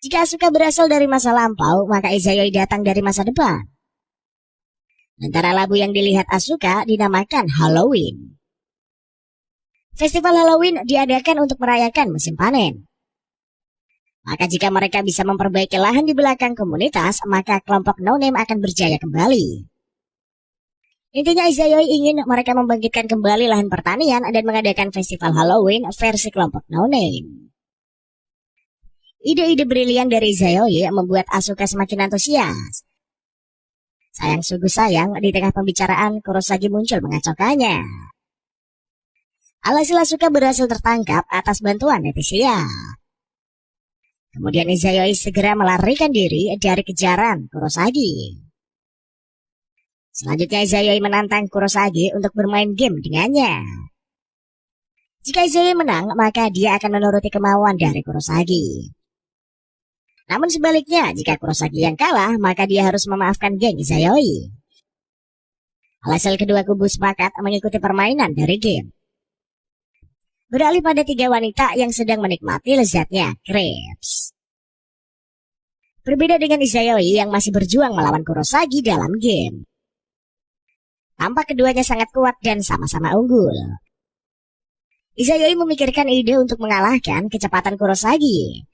Jika Asuka berasal dari masa lampau, maka Izayoi datang dari masa depan. Lentera labu yang dilihat Asuka dinamakan Halloween. Festival Halloween diadakan untuk merayakan musim panen. Maka jika mereka bisa memperbaiki lahan di belakang komunitas, maka kelompok no-name akan berjaya kembali. Intinya Izayoi ingin mereka membangkitkan kembali lahan pertanian dan mengadakan festival Halloween versi kelompok no-name. Ide-ide brilian dari Izayoi membuat Asuka semakin antusias. Sayang sungguh sayang, di tengah pembicaraan Kurosagi muncul mengacaukannya. Alhasil Asuka berhasil tertangkap atas bantuan netizen. Kemudian Izayoi segera melarikan diri dari kejaran Kurosagi. Selanjutnya Izayoi menantang Kurosagi untuk bermain game dengannya. Jika Izayoi menang, maka dia akan menuruti kemauan dari Kurosagi. Namun sebaliknya, jika Kurosagi yang kalah, maka dia harus memaafkan geng Izayoi. Alhasil kedua kubu sepakat mengikuti permainan dari game. Beralih pada 3 wanita yang sedang menikmati lezatnya crepes. Berbeda dengan Izayoi yang masih berjuang melawan Kurosagi dalam game. Tampak keduanya sangat kuat dan sama-sama unggul. Izayoi memikirkan ide untuk mengalahkan kecepatan Kurosagi.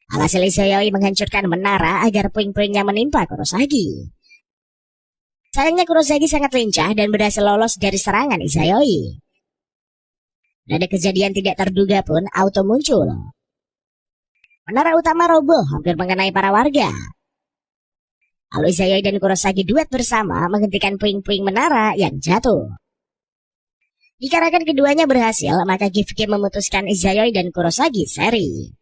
Alhasil Izayoi menghancurkan menara agar puing-puingnya menimpa Kurosagi. Sayangnya Kurosagi sangat lincah dan berhasil lolos dari serangan Izayoi. Ada kejadian tidak terduga pun auto muncul. Menara utama roboh hampir mengenai para warga. Lalu Izayoi dan Kurosagi duet bersama menghentikan puing-puing menara yang jatuh. Dikarenakan keduanya berhasil, maka Gifke memutuskan Izayoi dan Kurosagi seri.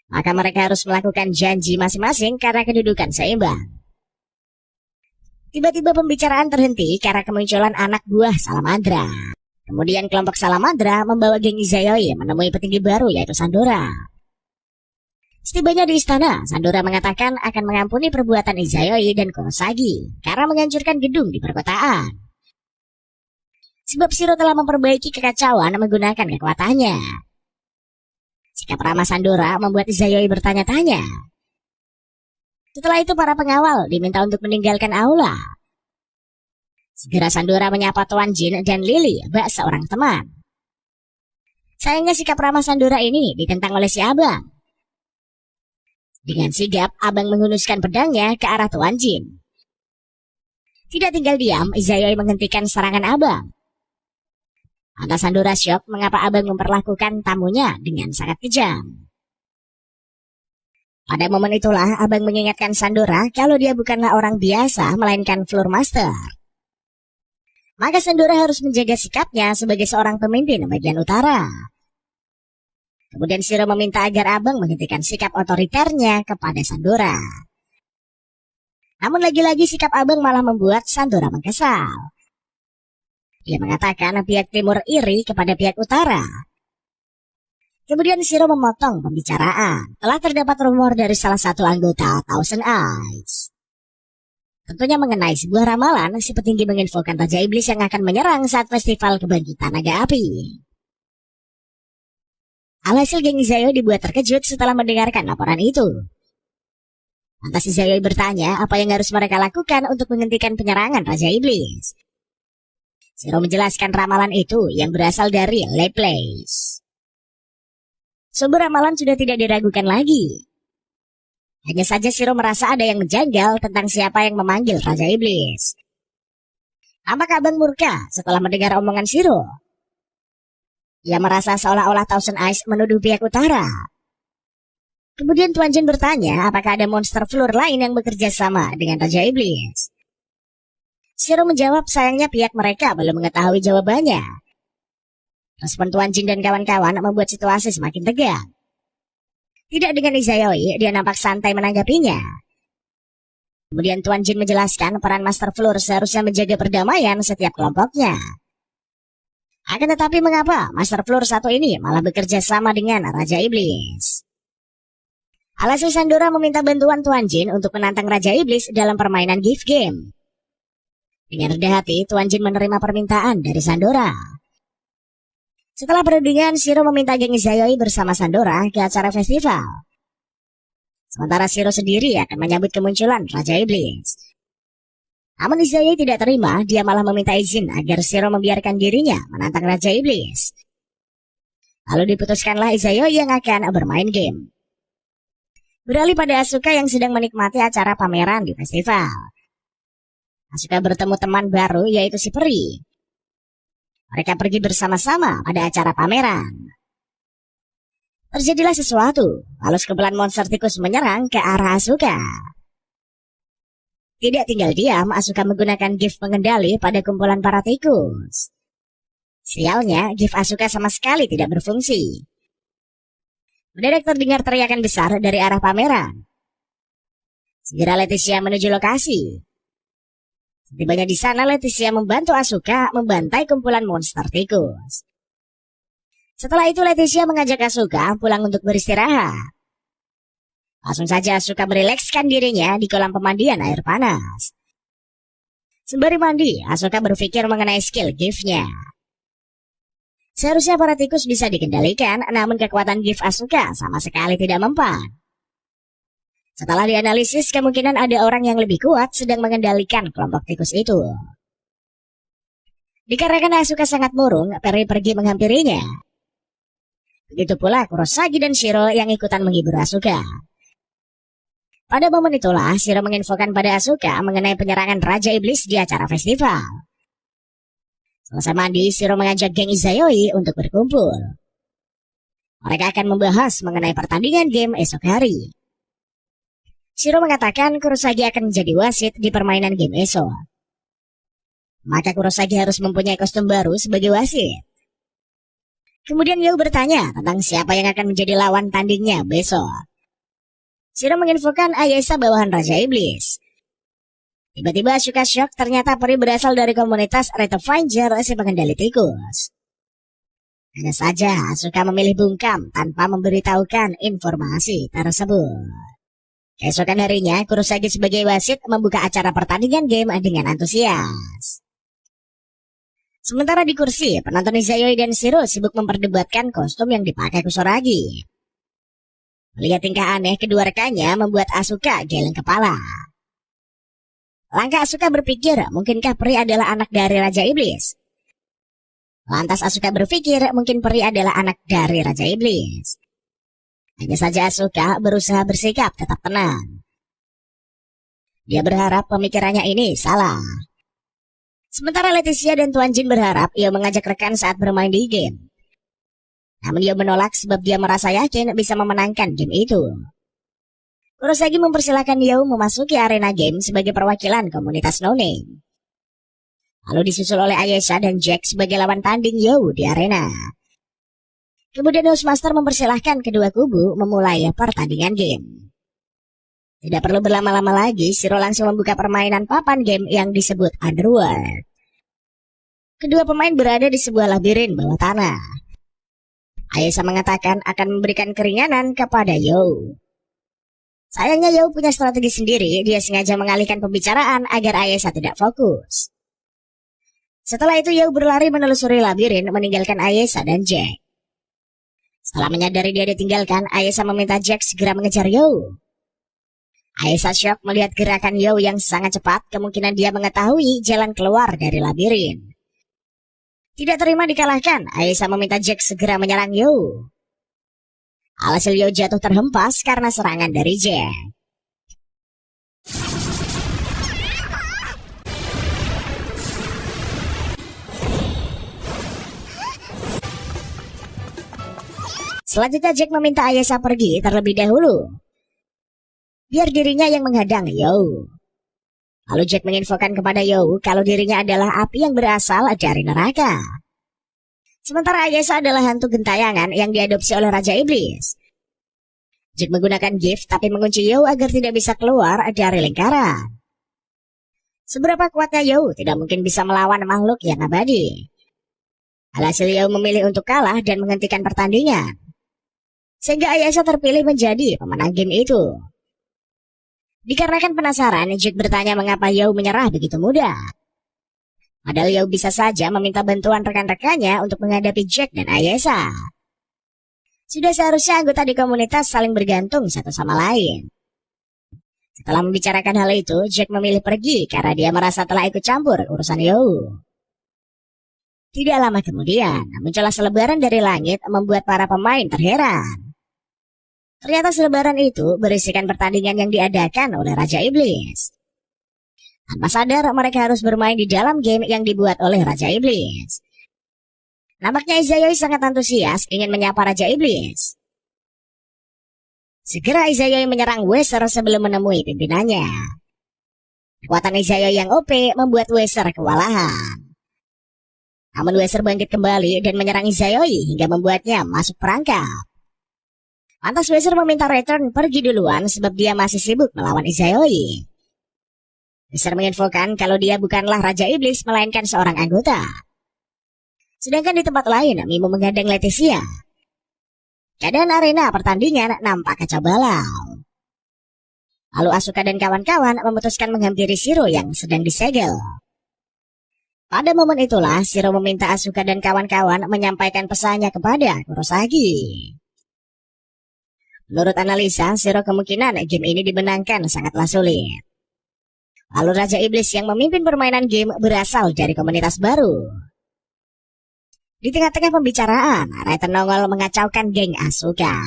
Maka mereka harus melakukan janji masing-masing karena kedudukan seimbang. Tiba-tiba pembicaraan terhenti karena kemunculan anak buah Salamandra. Kemudian kelompok Salamandra membawa geng Izayoi menemui petinggi baru yaitu Sandora. Setibanya di istana, Sandora mengatakan akan mengampuni perbuatan Izayoi dan Kurosagi karena menghancurkan gedung di perkotaan. Sebab Shiro telah memperbaiki kekacauan menggunakan kekuatannya. Sikap ramah Sandora membuat Izayoi bertanya-tanya. Setelah itu para pengawal diminta untuk meninggalkan aula. Segera Sandora menyapa Tuan Jin dan Lily, bak seorang teman. Sayangnya sikap ramah Sandora ini ditentang oleh si abang. Dengan sigap, abang menghunuskan pedangnya ke arah Tuan Jin. Tidak tinggal diam, Izayoi menghentikan serangan abang. Lantas Sandora syok mengapa abang memperlakukan tamunya dengan sangat kejam. Pada momen itulah abang mengingatkan Sandora kalau dia bukanlah orang biasa melainkan Floor Master. Maka Sandora harus menjaga sikapnya sebagai seorang pemimpin bagian utara. Kemudian Shiro meminta agar abang menghentikan sikap otoriternya kepada Sandora. Namun lagi-lagi sikap abang malah membuat Sandora mengkesal. Dia mengatakan pihak timur iri kepada pihak utara. Kemudian Shiro memotong pembicaraan. Telah terdapat rumor dari salah satu anggota Thousand Eyes. Tentunya mengenai sebuah ramalan, si petinggi menginfokan Raja Iblis yang akan menyerang saat festival kebangkitan naga api. Alhasil geng Izayoi dibuat terkejut setelah mendengarkan laporan itu. Lantas Izayoi bertanya apa yang harus mereka lakukan untuk menghentikan penyerangan Raja Iblis. Shiro menjelaskan ramalan itu yang berasal dari Le Place. Sumber ramalan sudah tidak diragukan lagi. Hanya saja Shiro merasa ada yang menjanggal tentang siapa yang memanggil Raja Iblis. Apakah Abang murka setelah mendengar omongan Shiro? Ia merasa seolah-olah Thousand Eyes menuduh pihak utara. Kemudian Tuan Jin bertanya apakah ada monster floor lain yang bekerja sama dengan Raja Iblis. Shiro menjawab sayangnya pihak mereka belum mengetahui jawabannya. Respon Tuan Jin dan kawan-kawan membuat situasi semakin tegang. Tidak dengan Izayoi, dia nampak santai menanggapinya. Kemudian Tuan Jin menjelaskan peran Master Floor seharusnya menjaga perdamaian setiap kelompoknya. Akan tetapi mengapa Master Floor satu ini malah bekerja sama dengan Raja Iblis? Alhasil Sandora meminta bantuan Tuan Jin untuk menantang Raja Iblis dalam permainan gift game. Dengan rendah hati, Tuan Jin menerima permintaan dari Sandora. Setelah perundingan, Shiro meminta geng Izayoi bersama Sandora ke acara festival. Sementara Shiro sendiri akan menyambut kemunculan Raja Iblis. Namun Izayoi tidak terima, dia malah meminta izin agar Shiro membiarkan dirinya menantang Raja Iblis. Lalu diputuskanlah Izayoi yang akan bermain game. Beralih pada Asuka yang sedang menikmati acara pameran di festival. Asuka bertemu teman baru yaitu si Peri. Mereka pergi bersama-sama pada acara pameran. Terjadilah sesuatu, lalu sekumpulan monster tikus menyerang ke arah Asuka. Tidak tinggal diam, Asuka menggunakan gift pengendali pada kumpulan para tikus. Sialnya, gift Asuka sama sekali tidak berfungsi. Mendadak terdengar teriakan besar dari arah pameran. Segera Leticia menuju lokasi. Tibanya di sana, Leticia membantu Asuka membantai kumpulan monster tikus. Setelah itu Leticia mengajak Asuka pulang untuk beristirahat. Langsung saja Asuka merilekskan dirinya di kolam pemandian air panas. Sembari mandi, Asuka berpikir mengenai skill gift-nya. Seharusnya para tikus bisa dikendalikan, namun kekuatan gift Asuka sama sekali tidak mempan. Setelah dianalisis, kemungkinan ada orang yang lebih kuat sedang mengendalikan kelompok tikus itu. Dikarenakan Asuka sangat murung, Peri pergi menghampirinya. Begitu pula Kurosagi dan Shiro yang ikutan menghibur Asuka. Pada momen itulah, Shiro menginfokan pada Asuka mengenai penyerangan Raja Iblis di acara festival. Selesai mandi, Shiro mengajak geng Izayoi untuk berkumpul. Mereka akan membahas mengenai pertandingan game esok hari. Shiro mengatakan Kurosagi akan menjadi wasit di permainan game esok. Maka Kurosagi harus mempunyai kostum baru sebagai wasit. Kemudian Yao bertanya tentang siapa yang akan menjadi lawan tandingnya besok. Shiro menginfokan Ayesa bawahan Raja Iblis. Tiba-tiba Asuka shock, ternyata Peri berasal dari komunitas Red Avenger si pengendali tikus. Hanya saja Asuka memilih bungkam tanpa memberitahukan informasi tersebut. Keesokan harinya, Kurosagi sebagai wasit membuka acara pertandingan game dengan antusias. Sementara di kursi, penonton Izayoi dan Shiro sibuk memperdebatkan kostum yang dipakai Kusoragi. Melihat tingkah aneh kedua rekannya membuat Asuka geleng kepala. Langkah Asuka berpikir, mungkinkah Peri adalah anak dari Raja Iblis? Lantas Asuka berpikir, mungkin Peri adalah anak dari Raja Iblis. Hanya saja Asuka berusaha bersikap tetap tenang. Dia berharap pemikirannya ini salah. Sementara Leticia dan Tuan Jin berharap ia mengajak rekan saat bermain di game. Namun dia menolak sebab dia merasa yakin bisa memenangkan game itu. Kurosagi mempersilahkan Yao memasuki arena game sebagai perwakilan komunitas No Name. Lalu disusul oleh Ayesha dan Jack sebagai lawan tanding Yao di arena. Kemudian Housemeister mempersilahkan kedua kubu memulai pertandingan game. Tidak perlu berlama-lama lagi, Shiro langsung membuka permainan papan game yang disebut Underworld. Kedua pemain berada di sebuah labirin bawah tanah. Ayesha mengatakan akan memberikan keringanan kepada Yao. Sayangnya Yao punya strategi sendiri, dia sengaja mengalihkan pembicaraan agar Ayesha tidak fokus. Setelah itu Yao berlari menelusuri labirin meninggalkan Ayesha dan Jack. Setelah menyadari dia ditinggalkan, Ayesha meminta Jack segera mengejar Yao. Ayesha shock melihat gerakan Yao yang sangat cepat, kemungkinan dia mengetahui jalan keluar dari labirin. Tidak terima dikalahkan, Ayesha meminta Jack segera menyerang Yao. Alhasil Yao jatuh terhempas karena serangan dari Jack. Selanjutnya Jack meminta Ayasa pergi terlebih dahulu, biar dirinya yang menghadang You. Lalu Jack menginfokan kepada You kalau dirinya adalah api yang berasal dari neraka. Sementara Ayasa adalah hantu gentayangan yang diadopsi oleh Raja Iblis. Jack menggunakan gift tapi mengunci You agar tidak bisa keluar dari lingkaran. Seberapa kuatnya You tidak mungkin bisa melawan makhluk yang abadi. Alhasil You memilih untuk kalah dan menghentikan pertandingan, sehingga Ayasa terpilih menjadi pemenang game itu. Dikarenakan penasaran, Jack bertanya mengapa You menyerah begitu mudah. Padahal You bisa saja meminta bantuan rekan-rekannya untuk menghadapi Jack dan Ayasa. Sudah seharusnya anggota di komunitas saling bergantung satu sama lain. Setelah membicarakan hal itu, Jack memilih pergi karena dia merasa telah ikut campur urusan You. Tidak lama kemudian, muncullah selebaran dari langit membuat para pemain terheran. Ternyata selebaran itu berisikan pertandingan yang diadakan oleh Raja Iblis. Tanpa sadar, mereka harus bermain di dalam game yang dibuat oleh Raja Iblis. Nampaknya Izayoi sangat antusias ingin menyapa Raja Iblis. Segera Izayoi menyerang Weser sebelum menemui pimpinannya. Kekuatan Izayoi yang OP membuat Weser kewalahan. Namun Weser bangkit kembali dan menyerang Izayoi hingga membuatnya masuk perangkap. Lantas Weser meminta Return pergi duluan sebab dia masih sibuk melawan Izayoi. Weser menginfokan kalau dia bukanlah Raja Iblis melainkan seorang anggota. Sedangkan di tempat lain, Mimo menghadang Leticia. Keadaan arena pertandingan nampak kacau balau. Lalu Asuka dan kawan-kawan memutuskan menghampiri Shiro yang sedang disegel. Pada momen itulah, Shiro meminta Asuka dan kawan-kawan menyampaikan pesannya kepada Kurosagi. Menurut analisa, Shiro kemungkinan game ini dimenangkan sangatlah sulit. Lalu Raja Iblis yang memimpin permainan game berasal dari komunitas baru. Di tengah-tengah pembicaraan, Raiden nongol mengacaukan geng Asuka.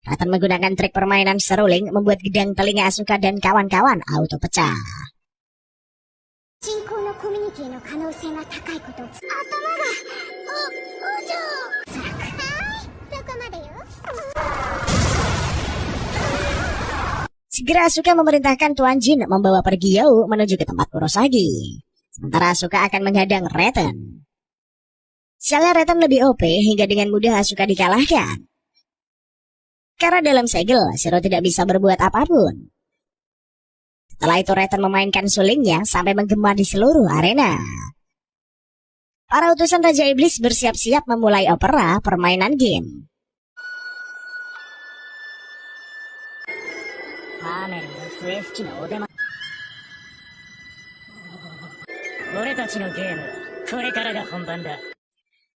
Raiden menggunakan trik permainan seruling membuat gedang telinga Asuka dan kawan-kawan auto pecah. Segera Asuka memerintahkan Tuan Jin membawa pergi You menuju ke tempat Kurosagi. Sementara Asuka akan menghadang Raiden. Sialnya Raiden lebih OP hingga dengan mudah Asuka dikalahkan. Karena dalam segel, Shiro tidak bisa berbuat apapun. Setelah itu Raiden memainkan sulingnya sampai menggema di seluruh arena. Para utusan Raja Iblis bersiap-siap memulai opera permainan game.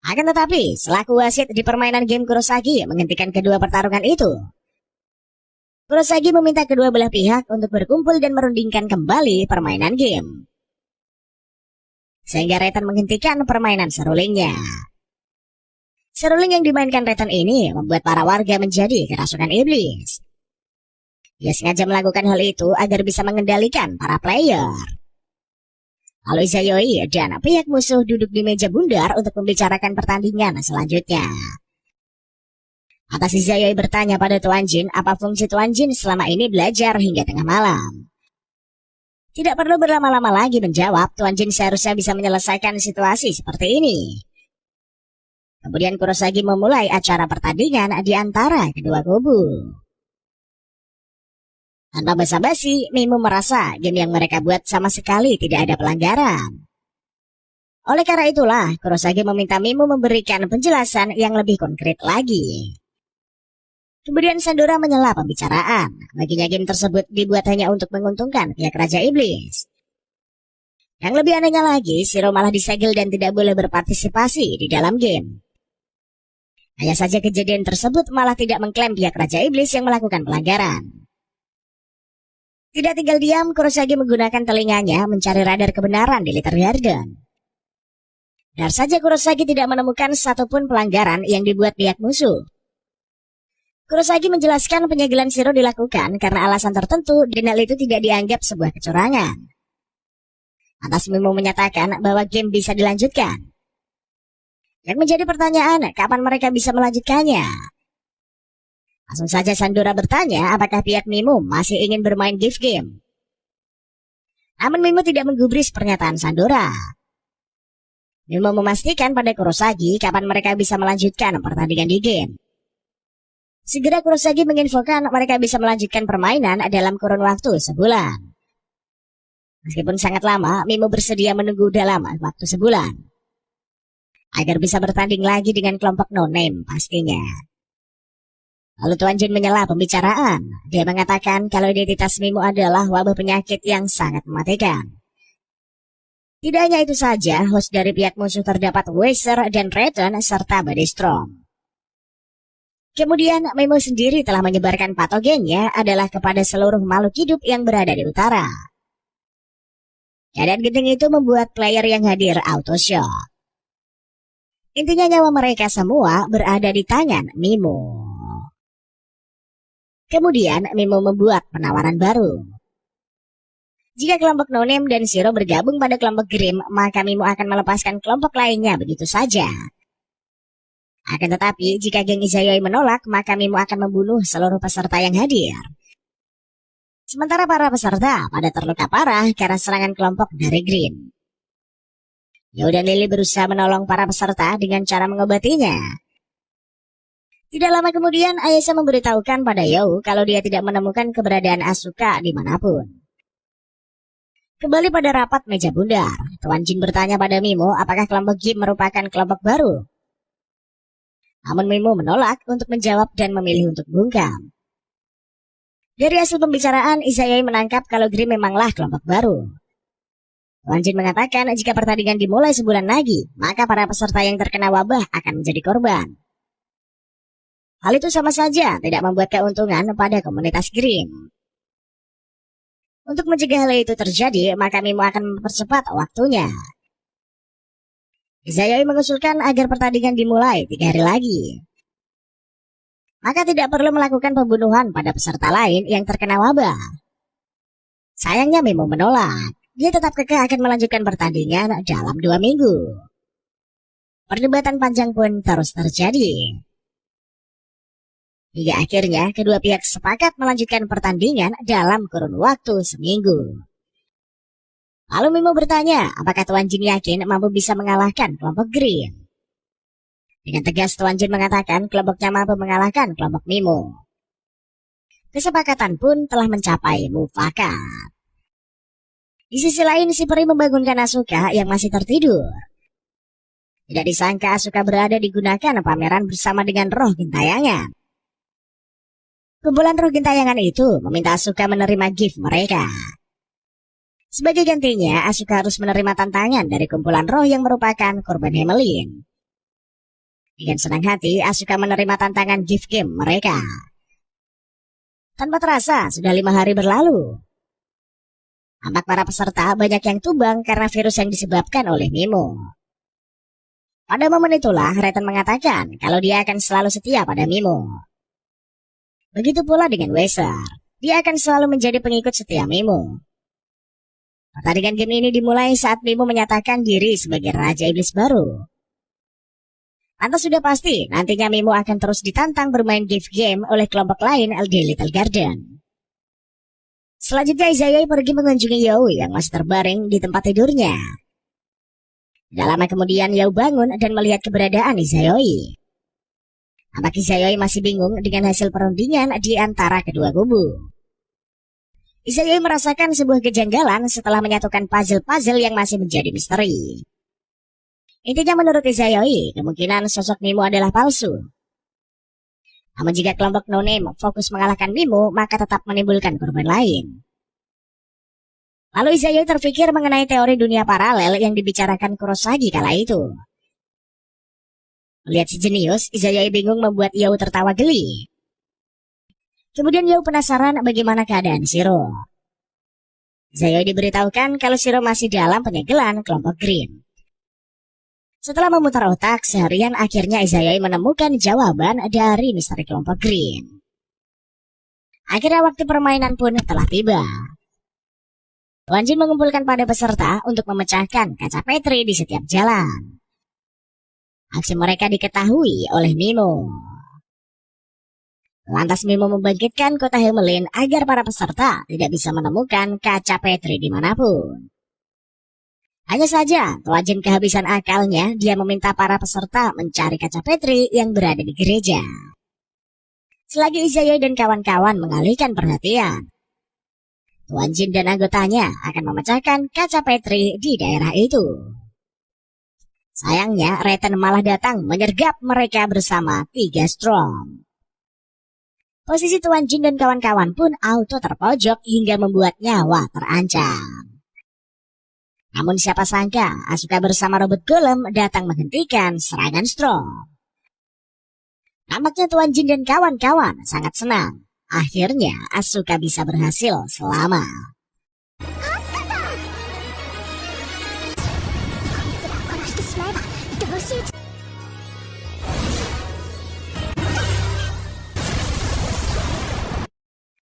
Akan tetapi, selaku wasit di permainan game Kurosagi menghentikan kedua pertarungan itu. Kurosagi meminta kedua belah pihak untuk berkumpul dan merundingkan kembali permainan game. Sehingga Raiden menghentikan permainan serulingnya. Seruling yang dimainkan Raiden ini membuat para warga menjadi kerasukan iblis. Dia sengaja melakukan hal itu agar bisa mengendalikan para player. Lalu Izayoi dan pihak musuh duduk di meja bundar untuk membicarakan pertandingan selanjutnya. Atas Izayoi bertanya pada Tuan Jin apa fungsi Tuan Jin selama ini belajar hingga tengah malam. Tidak perlu berlama-lama lagi menjawab, Tuan Jin seharusnya bisa menyelesaikan situasi seperti ini. Kemudian Kurosagi memulai acara pertandingan di antara kedua kubu. Tanpa basa-basi, Mimo merasa game yang mereka buat sama sekali tidak ada pelanggaran. Oleh karena itulah, Kurosagi meminta Mimo memberikan penjelasan yang lebih konkret lagi. Kemudian Sandora menyela pembicaraan. Baginya game tersebut dibuat hanya untuk menguntungkan pihak Raja Iblis. Yang lebih anehnya lagi, Shiro malah disegel dan tidak boleh berpartisipasi di dalam game. Hanya saja kejadian tersebut malah tidak mengklaim pihak Raja Iblis yang melakukan pelanggaran. Tidak tinggal diam, Kurosagi menggunakan telinganya mencari radar kebenaran di Little Garden. Benar saja Kurosagi tidak menemukan satupun pelanggaran yang dibuat pihak musuh. Kurosagi menjelaskan penyegelan Shiro dilakukan karena alasan tertentu dan hal itu tidak dianggap sebuah kecurangan. Lantas Mimo menyatakan bahwa game bisa dilanjutkan. Yang menjadi pertanyaan, kapan mereka bisa melanjutkannya? Langsung saja Sandora bertanya apakah pihak Mimo masih ingin bermain gift game. Namun Mimo tidak menggubris pernyataan Sandora. Mimo memastikan pada Kurosagi kapan mereka bisa melanjutkan pertandingan di game. Segera Kurosagi menginfokan mereka bisa melanjutkan permainan dalam kurun waktu sebulan. Meskipun sangat lama, Mimo bersedia menunggu dalam waktu sebulan agar bisa bertanding lagi dengan kelompok no-name pastinya. Lalu Tuan Jin menyela pembicaraan. Dia mengatakan kalau identitas Mimo adalah wabah penyakit yang sangat mematikan. Tidak hanya itu saja, host dari pihak musuh terdapat Weiser dan Return serta Body Storm. Kemudian Mimo sendiri telah menyebarkan patogennya adalah kepada seluruh makhluk hidup yang berada di utara. Keadaan genting itu membuat player yang hadir auto shock. Intinya nyawa mereka semua berada di tangan Mimo. Kemudian Mimo membuat penawaran baru. Jika kelompok No-Name dan Zero bergabung pada kelompok Grim, maka Mimo akan melepaskan kelompok lainnya begitu saja. Akan tetapi, jika geng Izayoi menolak, maka Mimo akan membunuh seluruh peserta yang hadir. Sementara para peserta pada terluka parah karena serangan kelompok dari Grim. Yo dan Lily berusaha menolong para peserta dengan cara mengobatinya. Tidak lama kemudian, Ayasa memberitahukan pada Yo kalau dia tidak menemukan keberadaan Asuka dimanapun. Kembali pada rapat meja bundar, Tuan Jin bertanya pada Mimo apakah kelompok Gim merupakan kelompok baru. Namun Mimo menolak untuk menjawab dan memilih untuk bungkam. Dari hasil pembicaraan, Izayoi menangkap kalau Grim memanglah kelompok baru. Tuan Jin mengatakan jika pertandingan dimulai sebulan lagi, maka para peserta yang terkena wabah akan menjadi korban. Hal itu sama saja tidak membuat keuntungan pada komunitas Grim. Untuk mencegah hal itu terjadi, maka Mimo akan mempercepat waktunya. Izayoi mengusulkan agar pertandingan dimulai 3 hari lagi. Maka tidak perlu melakukan pembunuhan pada peserta lain yang terkena wabah. Sayangnya Mimo menolak. Dia tetap kekeh akan melanjutkan pertandingan dalam 2 minggu. Perdebatan panjang pun terus terjadi. Hingga akhirnya kedua pihak sepakat melanjutkan pertandingan dalam kurun waktu seminggu. Lalu Mimo bertanya apakah Tuan Jin yakin mampu bisa mengalahkan kelompok Green. Dengan tegas Tuan Jin mengatakan kelompoknya mampu mengalahkan kelompok Mimo. Kesepakatan pun telah mencapai mufakat. Di sisi lain si peri membangunkan Asuka yang masih tertidur. Tidak disangka Asuka berada digunakan pameran bersama dengan roh gentayangan. Kumpulan roh gentayangan itu meminta Asuka menerima gift mereka. Sebagai gantinya, Asuka harus menerima tantangan dari kumpulan roh yang merupakan korban Hemelin. Dengan senang hati, Asuka menerima tantangan gift game mereka. Tanpa terasa, sudah 5 hari berlalu. Tampak para peserta banyak yang tumbang karena virus yang disebabkan oleh Mimo. Pada momen itulah, Retan mengatakan kalau dia akan selalu setia pada Mimo. Begitu pula dengan Weiser, dia akan selalu menjadi pengikut setia Mimo. Pertandingan game ini dimulai saat Mimo menyatakan diri sebagai Raja Iblis baru. Lantas sudah pasti nantinya Mimo akan terus ditantang bermain gift game oleh kelompok lain LD Little Garden. Selanjutnya Izayoi pergi mengunjungi Yao yang masih terbaring di tempat tidurnya. Tidak lama kemudian Yao bangun dan melihat keberadaan Izayoi. Tampak Izayoi masih bingung dengan hasil perundingan di antara kedua kubu. Izayoi merasakan sebuah kejanggalan setelah menyatukan puzzle-puzzle yang masih menjadi misteri. Intinya menurut Izayoi, kemungkinan sosok Mimo adalah palsu. Namun jika kelompok No-Name fokus mengalahkan Mimo, maka tetap menimbulkan korban lain. Lalu Izayoi terpikir mengenai teori dunia paralel yang dibicarakan Kurosagi kala itu. Melihat si jenius, Izayoi bingung membuat Yao tertawa geli. Kemudian Yao penasaran bagaimana keadaan Shiro. Izayoi diberitahukan kalau Shiro masih dalam penyegelan kelompok Green. Setelah memutar otak seharian, akhirnya Izayoi menemukan jawaban dari misteri kelompok Green. Akhirnya waktu permainan pun telah tiba. Tuan Jin mengumpulkan pada peserta untuk memecahkan kaca Petri di setiap jalan. Aksi mereka diketahui oleh Mimo. Lantas Mimo membangkitkan kota Hamelin agar para peserta tidak bisa menemukan kaca Petri dimanapun. Hanya saja, Tuan Jin kehabisan akalnya, dia meminta para peserta mencari kaca Petri yang berada di gereja. Selagi Izayoi dan kawan-kawan mengalihkan perhatian, Tuan Jin dan anggotanya akan memecahkan kaca Petri di daerah itu. Sayangnya, Reten malah datang menyergap mereka bersama 3 Storm. Posisi Tuan Jin dan kawan-kawan pun auto terpojok hingga membuat nyawa terancam. Namun siapa sangka Asuka bersama robot golem datang menghentikan serangan Storm. Nampaknya Tuan Jin dan kawan-kawan sangat senang. Akhirnya Asuka bisa berhasil selamat.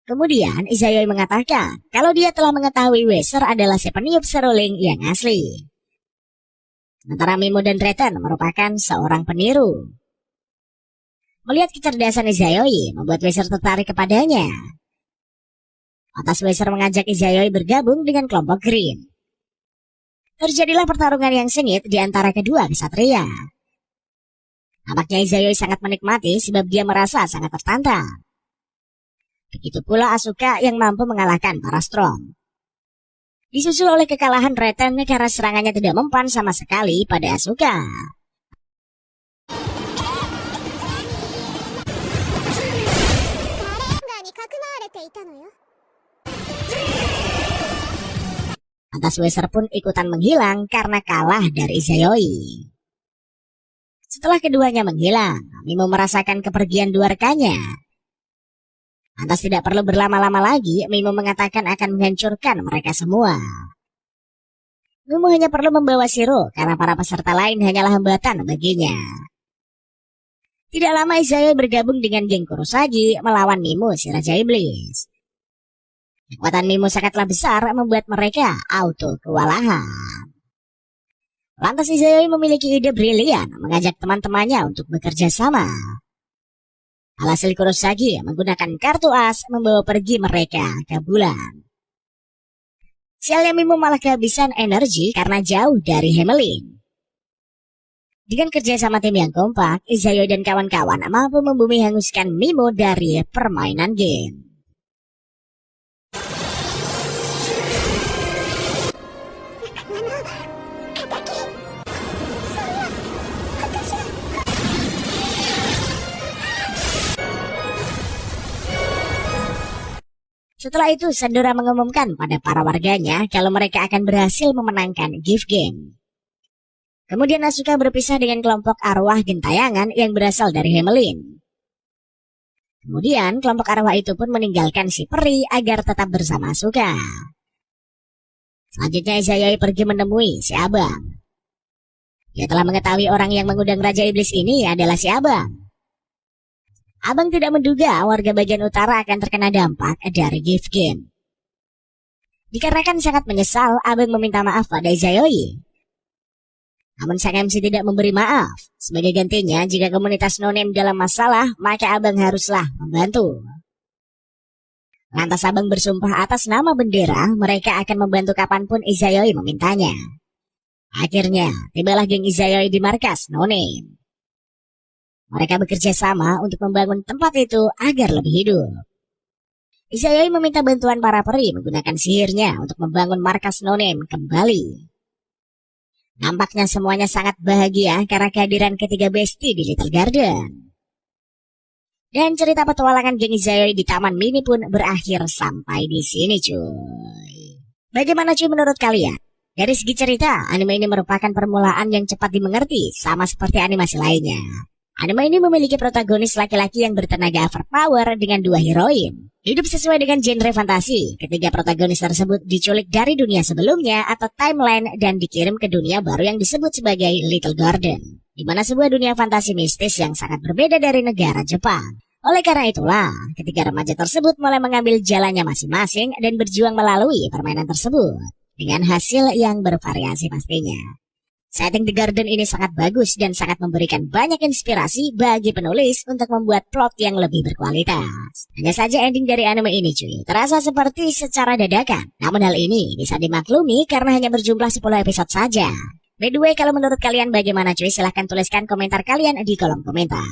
Kemudian Izayoi mengatakan kalau dia telah mengetahui Weser adalah si peniup seruling yang asli. Sementara Mimo dan Reten merupakan seorang peniru. Melihat kecerdasan Izayoi membuat Weser tertarik kepadanya. Atas Weser mengajak Izayoi bergabung dengan kelompok Green. Terjadilah pertarungan yang sengit di antara kedua kesatria. Nampaknya Izayoi sangat menikmati sebab dia merasa sangat tertantang. Begitu pula Asuka yang mampu mengalahkan para Storm. Disusul oleh kekalahan Reten karena serangannya tidak mempan sama sekali pada Asuka. Lantas Weser pun ikutan menghilang karena kalah dari Izayoi. Setelah keduanya menghilang, Mimo merasakan kepergian dua rekannya. Lantas tidak perlu berlama-lama lagi, Mimo mengatakan akan menghancurkan mereka semua. Mimo hanya perlu membawa Shiro karena para peserta lain hanyalah hambatan baginya. Tidak lama Izayoi bergabung dengan geng Kurosagi melawan Mimo si Raja Iblis. Kekuatan Mimo sangatlah besar membuat mereka auto kewalahan. Lantas Izayoi memiliki ide brilian mengajak teman-temannya untuk bekerja sama. Alhasil Kurosagi menggunakan kartu as membawa pergi mereka ke bulan. Sialnya Mimo malah kehabisan energi karena jauh dari Hamelin. Dengan kerjasama tim yang kompak, Izayoi dan kawan-kawan mampu membumi hanguskan Mimo dari permainan game. Setelah itu, Sandora mengumumkan pada para warganya kalau mereka akan berhasil memenangkan gift game. Kemudian Asuka berpisah dengan kelompok arwah gentayangan yang berasal dari Hamelin. Kemudian kelompok arwah itu pun meninggalkan si peri agar tetap bersama Asuka. Selanjutnya Izayoi pergi menemui si Abang. Dia telah mengetahui orang yang mengundang Raja Iblis ini adalah si Abang. Abang tidak menduga warga bagian utara akan terkena dampak dari gift game. Dikarenakan sangat menyesal, Abang meminta maaf pada Izayoi. Namun sang MC tidak memberi maaf. Sebagai gantinya, jika komunitas no-name dalam masalah, maka Abang haruslah membantu. Lantas Abang bersumpah atas nama bendera, mereka akan membantu kapanpun Izayoi memintanya. Akhirnya, tibalah geng Izayoi di markas no-name. Mereka bekerja sama untuk membangun tempat itu agar lebih hidup. Izayoi meminta bantuan para peri menggunakan sihirnya untuk membangun markas no-name kembali. Nampaknya semuanya sangat bahagia karena kehadiran ketiga besti di Little Garden. Dan cerita petualangan geng Izayoi di Taman Mini pun berakhir sampai di sini cuy. Bagaimana cuy menurut kalian? Dari segi cerita, anime ini merupakan permulaan yang cepat dimengerti sama seperti animasi lainnya. Anime ini memiliki protagonis laki-laki yang bertenaga overpower dengan 2 heroin. Hidup sesuai dengan genre fantasi. Ketiga protagonis tersebut diculik dari dunia sebelumnya atau timeline dan dikirim ke dunia baru yang disebut sebagai Little Garden, di mana sebuah dunia fantasi mistis yang sangat berbeda dari negara Jepang. Oleh karena itulah, ketiga remaja tersebut mulai mengambil jalannya masing-masing dan berjuang melalui permainan tersebut, dengan hasil yang bervariasi pastinya. Setting The Garden ini sangat bagus dan sangat memberikan banyak inspirasi bagi penulis untuk membuat plot yang lebih berkualitas. Hanya saja ending dari anime ini cuy, terasa seperti secara dadakan. Namun hal ini bisa dimaklumi karena hanya berjumlah 10 episode saja. By the way, kalau menurut kalian bagaimana cuy? Silahkan tuliskan komentar kalian di kolom komentar.